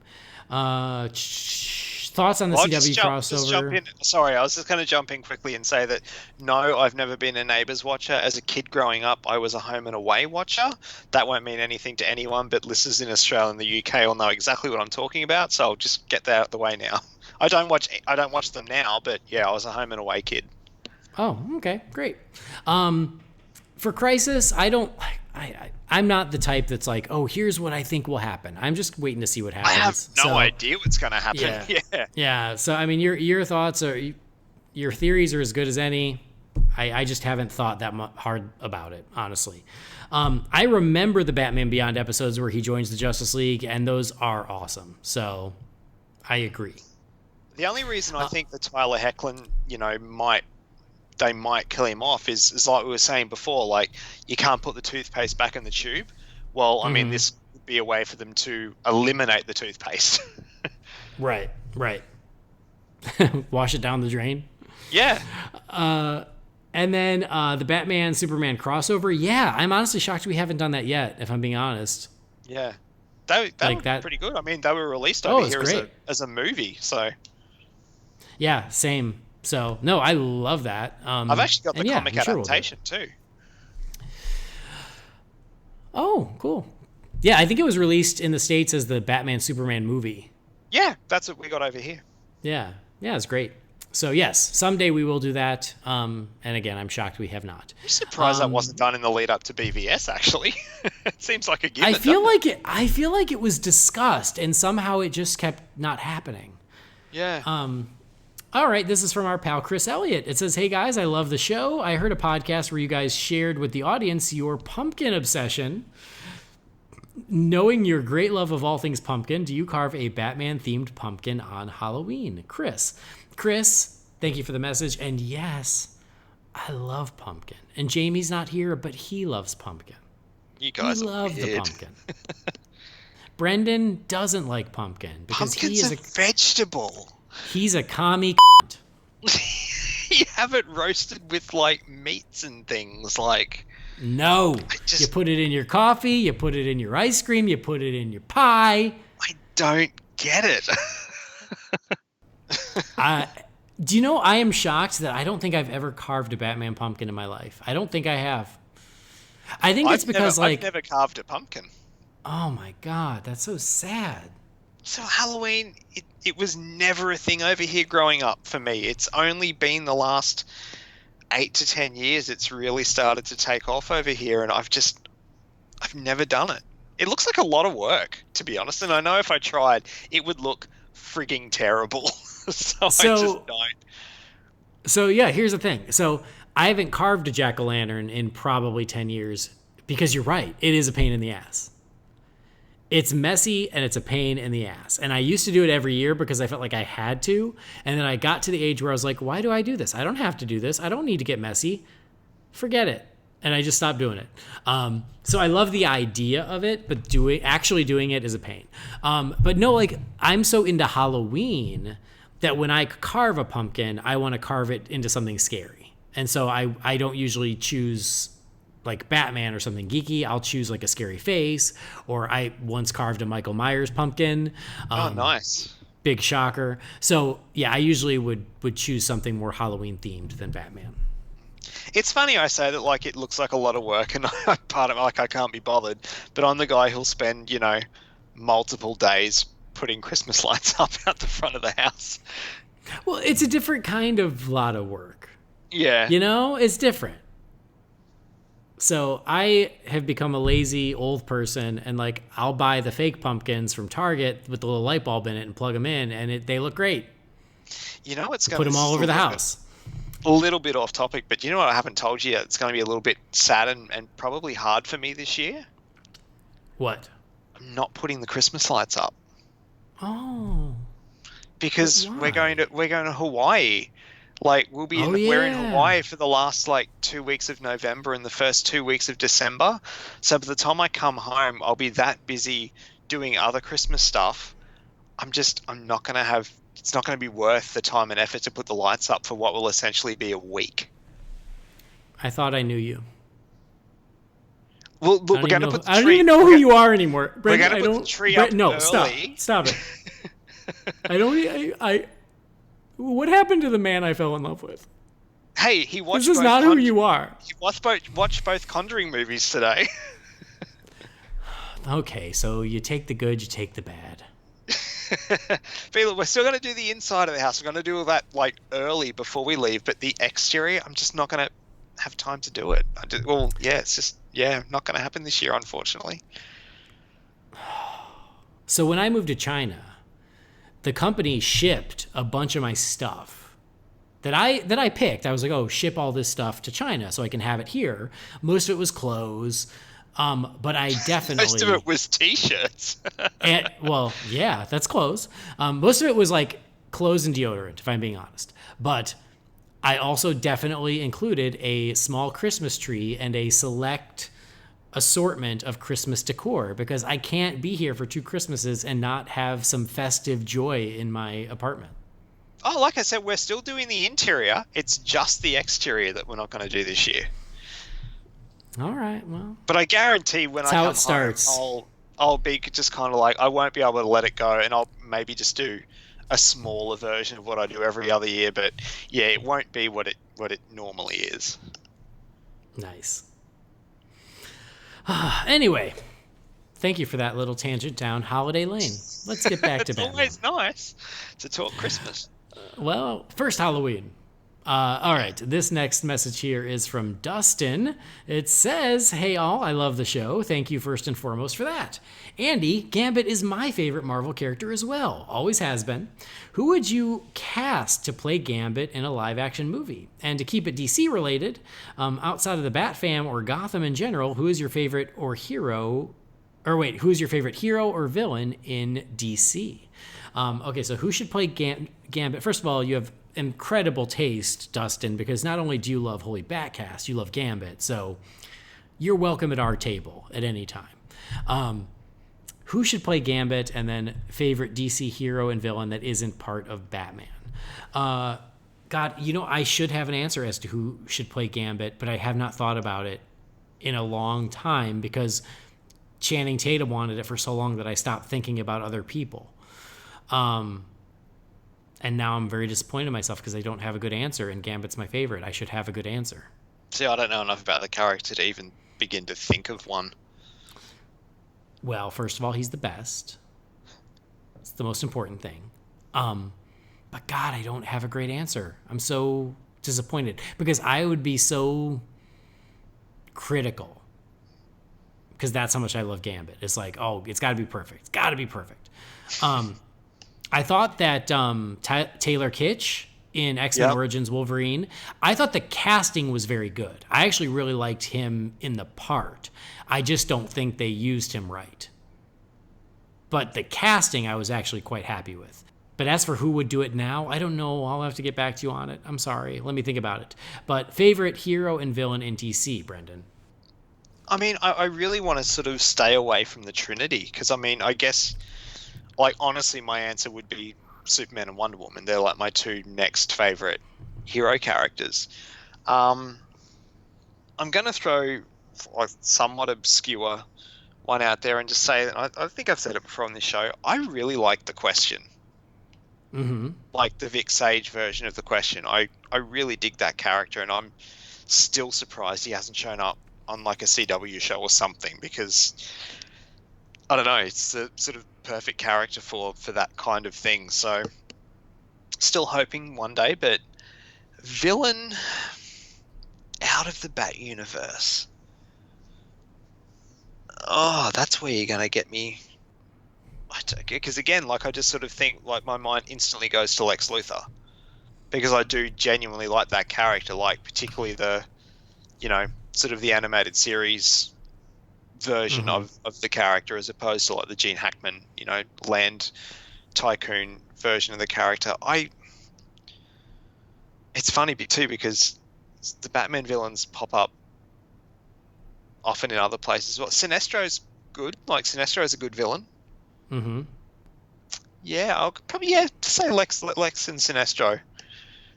thoughts on the I'll CW just jump crossover? in. Sorry, I was just going to jump in quickly and say that no, I've never been a Neighbours watcher. As a kid growing up, I was a Home and Away watcher. That won't mean anything to anyone, but listeners in Australia and the UK will know exactly what I'm talking about. So I'll just get that out of the way now. I don't watch them now, but yeah, I was a Home and Away kid. Oh, okay, great. For Crisis, I'm not the type that's like, oh, here's what I think will happen. I'm just waiting to see what happens. I have no idea what's going to happen. Yeah. Yeah. So I mean, your thoughts are, your theories are as good as any. I just haven't thought that hard about it, honestly. I remember the Batman Beyond episodes where he joins the Justice League, and those are awesome. So I agree. The only reason I think that Tyler Hoechlin, they might kill him off is like we were saying before, like you can't put the toothpaste back in the tube. Well, I mean, this would be a way for them to eliminate the toothpaste. Right. Wash it down the drain. Yeah. And then the Batman Superman crossover. Yeah, I'm honestly shocked we haven't done that yet, if I'm being honest. Yeah. That Like was pretty good. I mean, they were released over here as a movie, so. Yeah, same. So, no, I love that. I've actually got the comic adaptation too. Oh, cool. Yeah, I think it was released in the States as the Batman Superman movie. Yeah, that's what we got over here. Yeah, it's great. So, yes, someday we will do that. And again, I'm shocked we have not. I'm surprised that wasn't done in the lead up to BVS, actually. It seems like a given. I feel like it was discussed, and somehow it just kept not happening. Yeah. All right, this is from our pal Chris Elliott. It says, "Hey guys, I love the show. I heard a podcast where you guys shared with the audience your pumpkin obsession. Knowing your great love of all things pumpkin, do you carve a Batman-themed pumpkin on Halloween?" Chris, thank you for the message. And yes, I love pumpkin. And Jamie's not here, but he loves pumpkin. You guys love weird. the pumpkin. Brendan doesn't like pumpkin because Pumpkin's he is a vegetable. He's a commie. You have it roasted with like meats and things like. No, you put it in your coffee, you put it in your ice cream, you put it in your pie. I don't get it. Do you know, I am shocked that I don't think I've ever carved a Batman pumpkin in my life. I don't think I have. I think it's because I've never carved a pumpkin. Oh my God, that's so sad. So Halloween, it was never a thing over here growing up for me. It's only been the last 8 to 10 years it's really started to take off over here, and I've never done it. It looks like a lot of work, to be honest, and I know if I tried, it would look frigging terrible. so I just don't. So yeah, here's the thing. So I haven't carved a jack-o'-lantern in probably 10 years because you're right. It is a pain in the ass. It's messy and it's a pain in the ass. And I used to do it every year because I felt like I had to. And then I got to the age where I was like, why do I do this? I don't have to do this. I don't need to get messy. Forget it. And I just stopped doing it. So I love the idea of it, but actually doing it is a pain. But no, like I'm so into Halloween that when I carve a pumpkin, I want to carve it into something scary. And so I don't usually choose like Batman or something geeky. I'll choose like a scary face, or I once carved a Michael Myers pumpkin. Oh, nice. Big shocker. So yeah, I usually would choose something more Halloween themed than Batman. It's funny I say that like it looks like a lot of work, and part of it, like I can't be bothered, but I'm the guy who'll spend, multiple days putting Christmas lights up out the front of the house. Well, it's a different kind of lot of work. Yeah. It's different. So I have become a lazy old person, and like I'll buy the fake pumpkins from Target with the little light bulb in it and plug them in, and they look great. It's going to put them all over the house. A little bit off topic, but you know what I haven't told you yet? It's going to be a little bit sad and probably hard for me this year. What? I'm not putting the Christmas lights up. Oh. Because we're going to Hawaii. Like we're in Hawaii for the last 2 weeks of November and the first 2 weeks of December. So by the time I come home, I'll be that busy doing other Christmas stuff. I'm not going to have. It's not going to be worth the time and effort to put the lights up for what will essentially be a week. I thought I knew you. Well, we're going to put the tree. I don't even know who you are anymore. We're going to put the tree up no, early. Stop it. What happened to the man I fell in love with? Hey, he watched. This is not who you are. He watched both Conjuring movies today. Okay, so you take the good, you take the bad. But look, we're still going to do the inside of the house. We're going to do all that like early before we leave. But the exterior, I'm just not going to have time to do it. It's just not going to happen this year, unfortunately. So when I moved to China, the company shipped a bunch of my stuff that I picked. I was like, oh, ship all this stuff to China so I can have it here. Most of it was clothes. But I definitely... Most of it was T-shirts. Well, yeah, that's clothes. Most of it was like clothes and deodorant, if I'm being honest. But I also definitely included a small Christmas tree and a select assortment of Christmas decor because I can't be here for 2 Christmases and not have some festive joy in my apartment. Oh, like I said, we're still doing the interior. It's just the exterior that we're not going to do this year. All right, well. But I guarantee when I come home, I'll be just kind of like, I won't be able to let it go, and I'll maybe just do a smaller version of what I do every other year. But yeah, it won't be what it normally is. Nice. Anyway, thank you for that little tangent down Holiday Lane. Let's get back to Batman. It's always nice to talk Christmas. Well, first Halloween. All right, this next message here is from Dustin. It says, hey all, I love the show. Thank you first and foremost for that. Andy, Gambit is my favorite Marvel character as well. Always has been. Who would you cast to play Gambit in a live-action movie? And to keep it DC related, outside of the Bat fam or Gotham in general, who is your favorite hero or villain in DC? Okay, so who should play Gambit? First of all, you have incredible taste, Dustin, because not only do you love Holy BatCast, you love Gambit, so you're welcome at our table at any time. Who should play Gambit, and then favorite DC hero and villain that isn't part of Batman? God, I should have an answer as to who should play Gambit, but I have not thought about it in a long time because Channing Tatum wanted it for so long that I stopped thinking about other people. And now I'm very disappointed in myself because I don't have a good answer, and Gambit's my favorite. I should have a good answer. See, I don't know enough about the character to even begin to think of one. Well, first of all, he's the best. It's the most important thing. But God, I don't have a great answer. I'm so disappointed because I would be so critical because that's how much I love Gambit. It's like, oh, it's got to be perfect. It's got to be perfect. I thought that Taylor Kitsch in X-Men Origins Wolverine, I thought the casting was very good. I actually really liked him in the part. I just don't think they used him right. But the casting I was actually quite happy with. But as for who would do it now, I don't know. I'll have to get back to you on it. I'm sorry. Let me think about it. But favorite hero and villain in DC, Brendan? I mean, I really want to sort of stay away from the Trinity because, I mean, I guess... Like, honestly, my answer would be Superman and Wonder Woman. They're like my 2 next favorite hero characters. I'm going to throw a somewhat obscure one out there and just say that I think I've said it before on this show. I really like The Question. Mm-hmm. Like the Vic Sage version of The Question. I really dig that character, and I'm still surprised he hasn't shown up on like a CW show or something because... I don't know, it's the sort of perfect character for that kind of thing. So, still hoping one day, but villain out of the Bat universe. Oh, that's where you're going to get me. Because again, like I just sort of think, like my mind instantly goes to Lex Luthor. Because I do genuinely like that character, like particularly the, sort of the animated series version of the character as opposed to like the Gene Hackman, land tycoon version of the character. It's funny too because the Batman villains pop up often in other places. Well, Sinestro's good. Like Sinestro's a good villain. Mm-hmm. Yeah, I'll probably say Lex and Sinestro,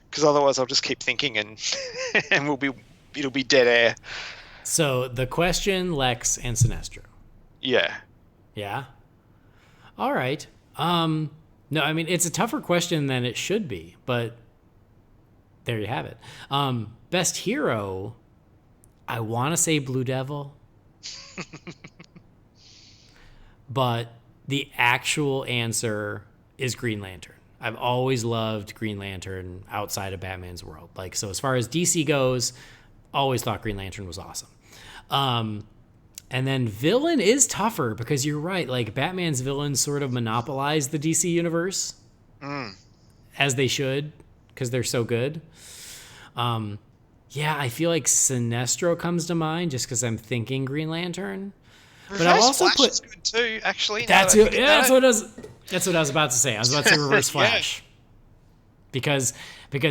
because otherwise I'll just keep thinking and it'll be dead air. So The Question, Lex, and Sinestro. Yeah. Yeah? All right. No, I mean, it's a tougher question than it should be, but there you have it. Best hero, I want to say Blue Devil. But the actual answer is Green Lantern. I've always loved Green Lantern outside of Batman's world. Like, so as far as DC goes, always thought Green Lantern was awesome. And then villain is tougher because you're right. Like, Batman's villains sort of monopolize the DC universe, as they should, because they're so good. Yeah, I feel like Sinestro comes to mind just because I'm thinking Green Lantern. Reverse But I also Flash put is good too, actually. that's what I was about to say. I was about to say Reverse Flash. Because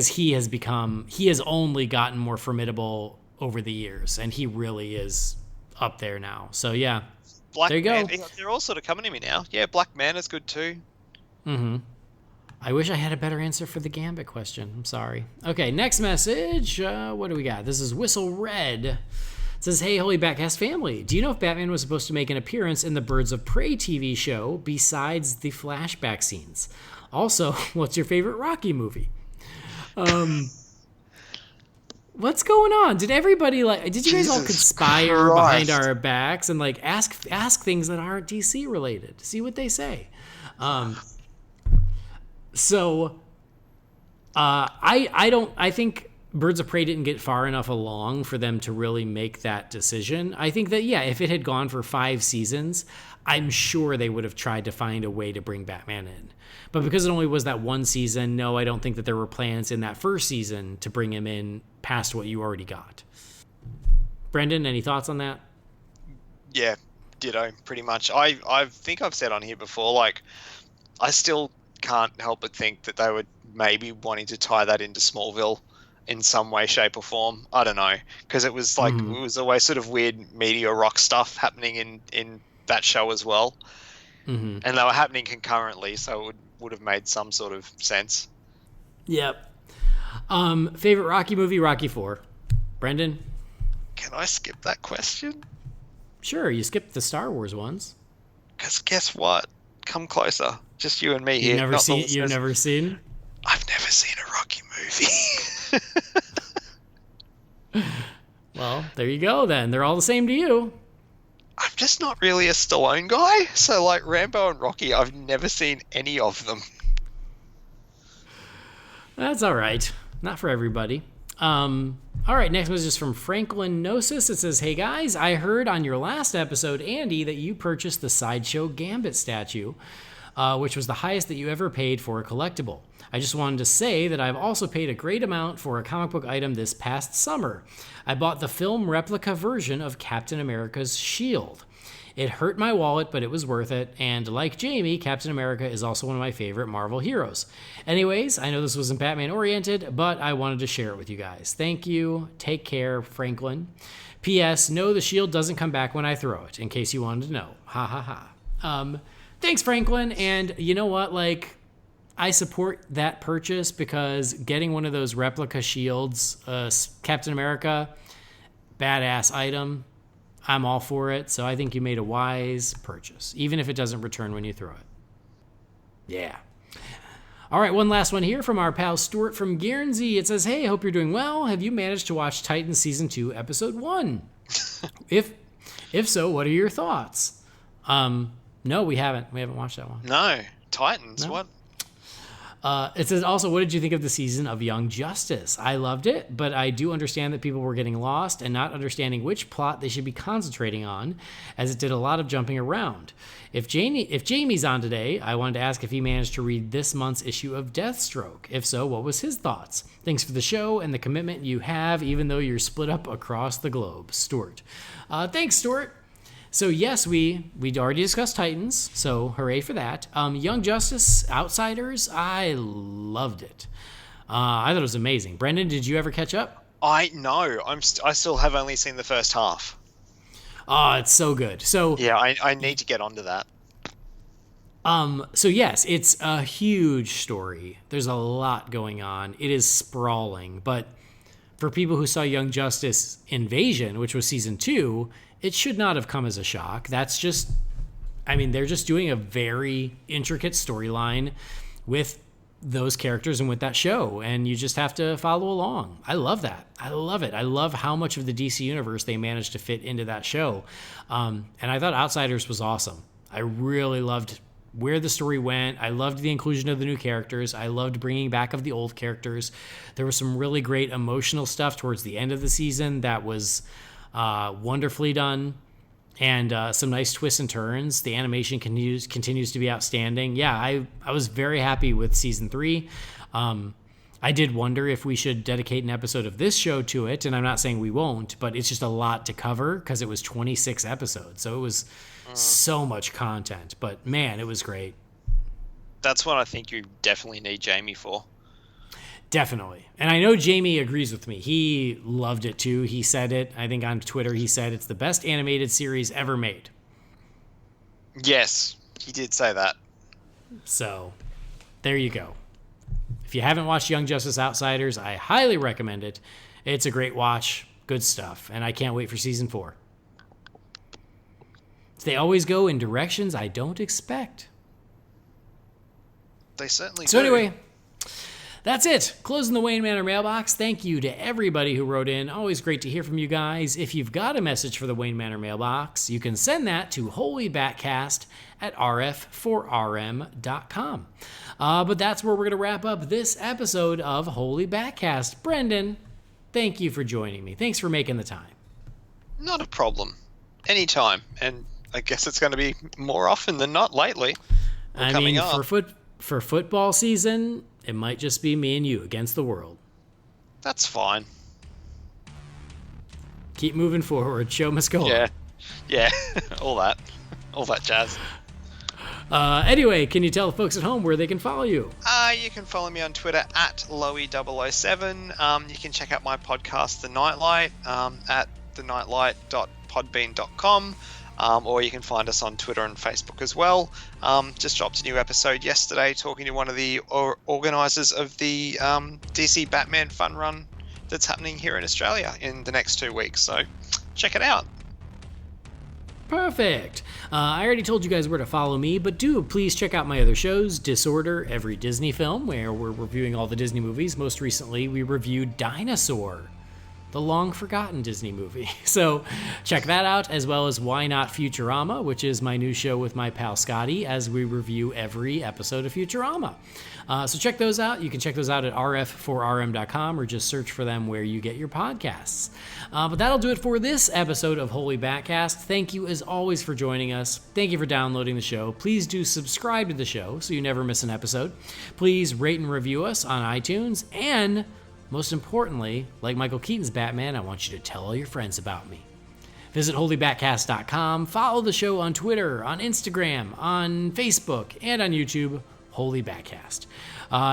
he has only gotten more formidable over the years, and he really is up there now. So yeah, there you go. They're all sort of coming to me now. Yeah, Black Manta's good too. Mm-hmm. I wish I had a better answer for the Gambit question. I'm sorry. Okay, next message. What do we got? This is Whistle Red. It says, hey, Holy BatCast family. Do you know if Batman was supposed to make an appearance in the Birds of Prey TV show besides the flashback scenes? Also, what's your favorite Rocky movie? What's going on? Did everybody did you guys all conspire behind our backs and ask things that aren't DC related? See what they say. I think Birds of Prey didn't get far enough along for them to really make that decision. I think that, yeah, if it had gone for 5 seasons, I'm sure they would have tried to find a way to bring Batman in. But because it only was that 1 season, no, I don't think that there were plans in that first season to bring him in past what you already got. Brendan, any thoughts on that? Yeah, ditto, pretty much. I think I've said on here before, I still can't help but think that they were maybe wanting to tie that into Smallville in some way, shape, or form. I don't know, because it was it was always sort of weird meteor rock stuff happening in that show as well, and they were happening concurrently, so it would have made some sort of sense. Yep. Favorite Rocky movie? Rocky IV. Brendan? Can I skip that question? Sure, you skipped the Star Wars ones. Because guess what? Come closer. Just you and me here. You've never seen? I've never seen a Rocky movie. Well, there you go then. They're all the same to you. I'm just not really a Stallone guy. So Rambo and Rocky, I've never seen any of them. That's all right. Not for everybody. All right, next message is from Franklin Gnosis. It says, hey guys, I heard on your last episode, Andy, that you purchased the Sideshow Gambit statue, which was the highest that you ever paid for a collectible. I just wanted to say that I've also paid a great amount for a comic book item this past summer. I bought the film replica version of Captain America's shield. It hurt my wallet, but it was worth it, and like Jamie, Captain America is also one of my favorite Marvel heroes. Anyways, I know this wasn't Batman-oriented, but I wanted to share it with you guys. Thank you. Take care, Franklin. P.S. No, the shield doesn't come back when I throw it, in case you wanted to know. Ha ha ha. Thanks, Franklin, and you know what, I support that purchase because getting one of those replica shields, Captain America, badass item, I'm all for it. So I think you made a wise purchase, even if it doesn't return when you throw it. Yeah. All right, one last one here from our pal Stuart from Guernsey. It says, hey, hope you're doing well. Have you managed to watch Titans Season 2, Episode 1? If so, what are your thoughts? No, we haven't. We haven't watched that one. No. Titans? No. What? It says also, what did you think of the season of Young Justice? I loved it, but I do understand that people were getting lost and not understanding which plot they should be concentrating on, as it did a lot of jumping around. If Jamie's on today, I wanted to ask if he managed to read this month's issue of Deathstroke. If so, what was his thoughts? Thanks for the show and the commitment you have, even though you're split up across the globe. Stuart. Thanks, Stuart. So yes, we'd already discussed Titans, so hooray for that. Young Justice, Outsiders, I loved it. I thought it was amazing. Brendan, did you ever catch up? No, I still have only seen the first half. Oh, it's so good. So yeah, I need to get onto that. So yes, it's a huge story. There's a lot going on. It is sprawling, but for people who saw Young Justice Invasion, which was season 2, it should not have come as a shock. That's just I mean, they're just doing a very intricate storyline with those characters and with that show, and you just have to follow along. I love that. I love it. I love how much of the DC universe they managed to fit into that show. And I thought Outsiders was awesome. I really loved where the story went. I loved the inclusion of the new characters. I loved bringing back of the old characters. There was some really great emotional stuff towards the end of the season that was wonderfully done. And some nice twists and turns. The animation continues to be outstanding. Yeah, I was very happy with season 3. I did wonder if we should dedicate an episode of this show to it, and I'm not saying we won't, but it's just a lot to cover because it was 26 episodes. So it was so much content. But man, it was great. That's what I think you definitely need Jamie for. Definitely. And I know Jamie agrees with me. He loved it too. He said it, I think on Twitter, he said it's the best animated series ever made. Yes, he did say that. So, there you go. If you haven't watched Young Justice Outsiders, I highly recommend it. It's a great watch. Good stuff. And I can't wait for season 4. They always go in directions I don't expect. They certainly do. So anyway, that's it. Closing the Wayne Manor mailbox. Thank you to everybody who wrote in. Always great to hear from you guys. If you've got a message for the Wayne Manor mailbox, you can send that to Holy BatCast at rf4rm.com. But that's where we're going to wrap up this episode of Holy BatCast. Brendan, thank you for joining me. Thanks for making the time. Not a problem. Anytime. And I guess it's going to be more often than not lately. I mean, for football season, it might just be me and you against the world. That's fine. Keep moving forward. Show must go on. Yeah. All that jazz. Anyway, can you tell the folks at home where they can follow you? You can follow me on Twitter at Loey007. You can check out my podcast, The Nightlight, at thenightlight.podbean.com. Or you can find us on Twitter and Facebook as well. Just dropped a new episode yesterday talking to one of the organisers of the DC Batman Fun Run that's happening here in Australia in the next 2 weeks. So check it out. Perfect. I already told you guys where to follow me, but do please check out my other shows, Disorder, Every Disney Film, where we're reviewing all the Disney movies. Most recently, we reviewed Dinosaur, the long-forgotten Disney movie. So check that out, as well as Why Not Futurama, which is my new show with my pal Scotty, as we review every episode of Futurama. So check those out. You can check those out at rf4rm.com or just search for them where you get your podcasts. But that'll do it for this episode of Holy BatCast. Thank you, as always, for joining us. Thank you for downloading the show. Please do subscribe to the show so you never miss an episode. Please rate and review us on iTunes, and most importantly, like Michael Keaton's Batman, I want you to tell all your friends about me. Visit holybatcast.com. Follow the show on Twitter, on Instagram, on Facebook, and on YouTube, Holy BatCast.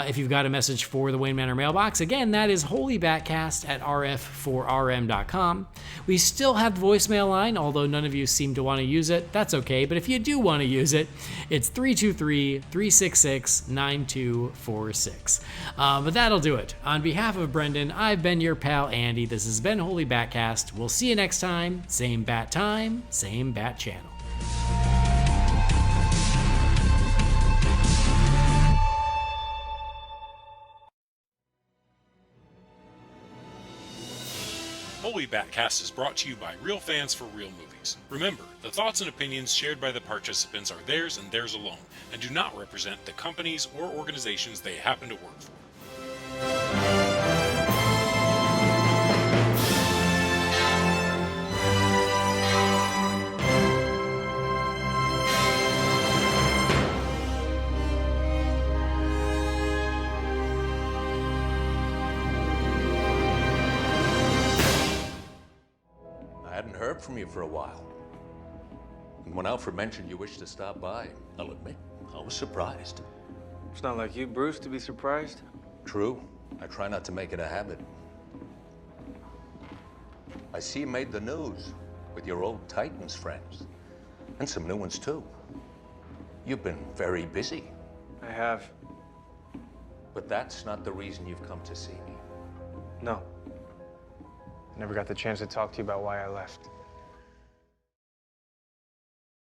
If you've got a message for the Wayne Manor mailbox, again, that is holybatcast at rf4rm.com. We still have the voicemail line, although none of you seem to want to use it. That's okay, but if you do want to use it, it's 323-366-9246. But that'll do it. On behalf of Brendan, I've been your pal Andy. This has been Holy BatCast. We'll see you next time. Same bat time, same bat channel. Holy BatCast is brought to you by real fans for real movies. Remember, the thoughts and opinions shared by the participants are theirs and theirs alone, and do not represent the companies or organizations they happen to work for. Heard from you for a while. And when Alfred mentioned you wished to stop by, I'll admit, I was surprised. It's not like you, Bruce, to be surprised. True. I try not to make it a habit. I see you made the news with your old Titans friends. And some new ones, too. You've been very busy. I have. But that's not the reason you've come to see me. No. Never got the chance to talk to you about why I left.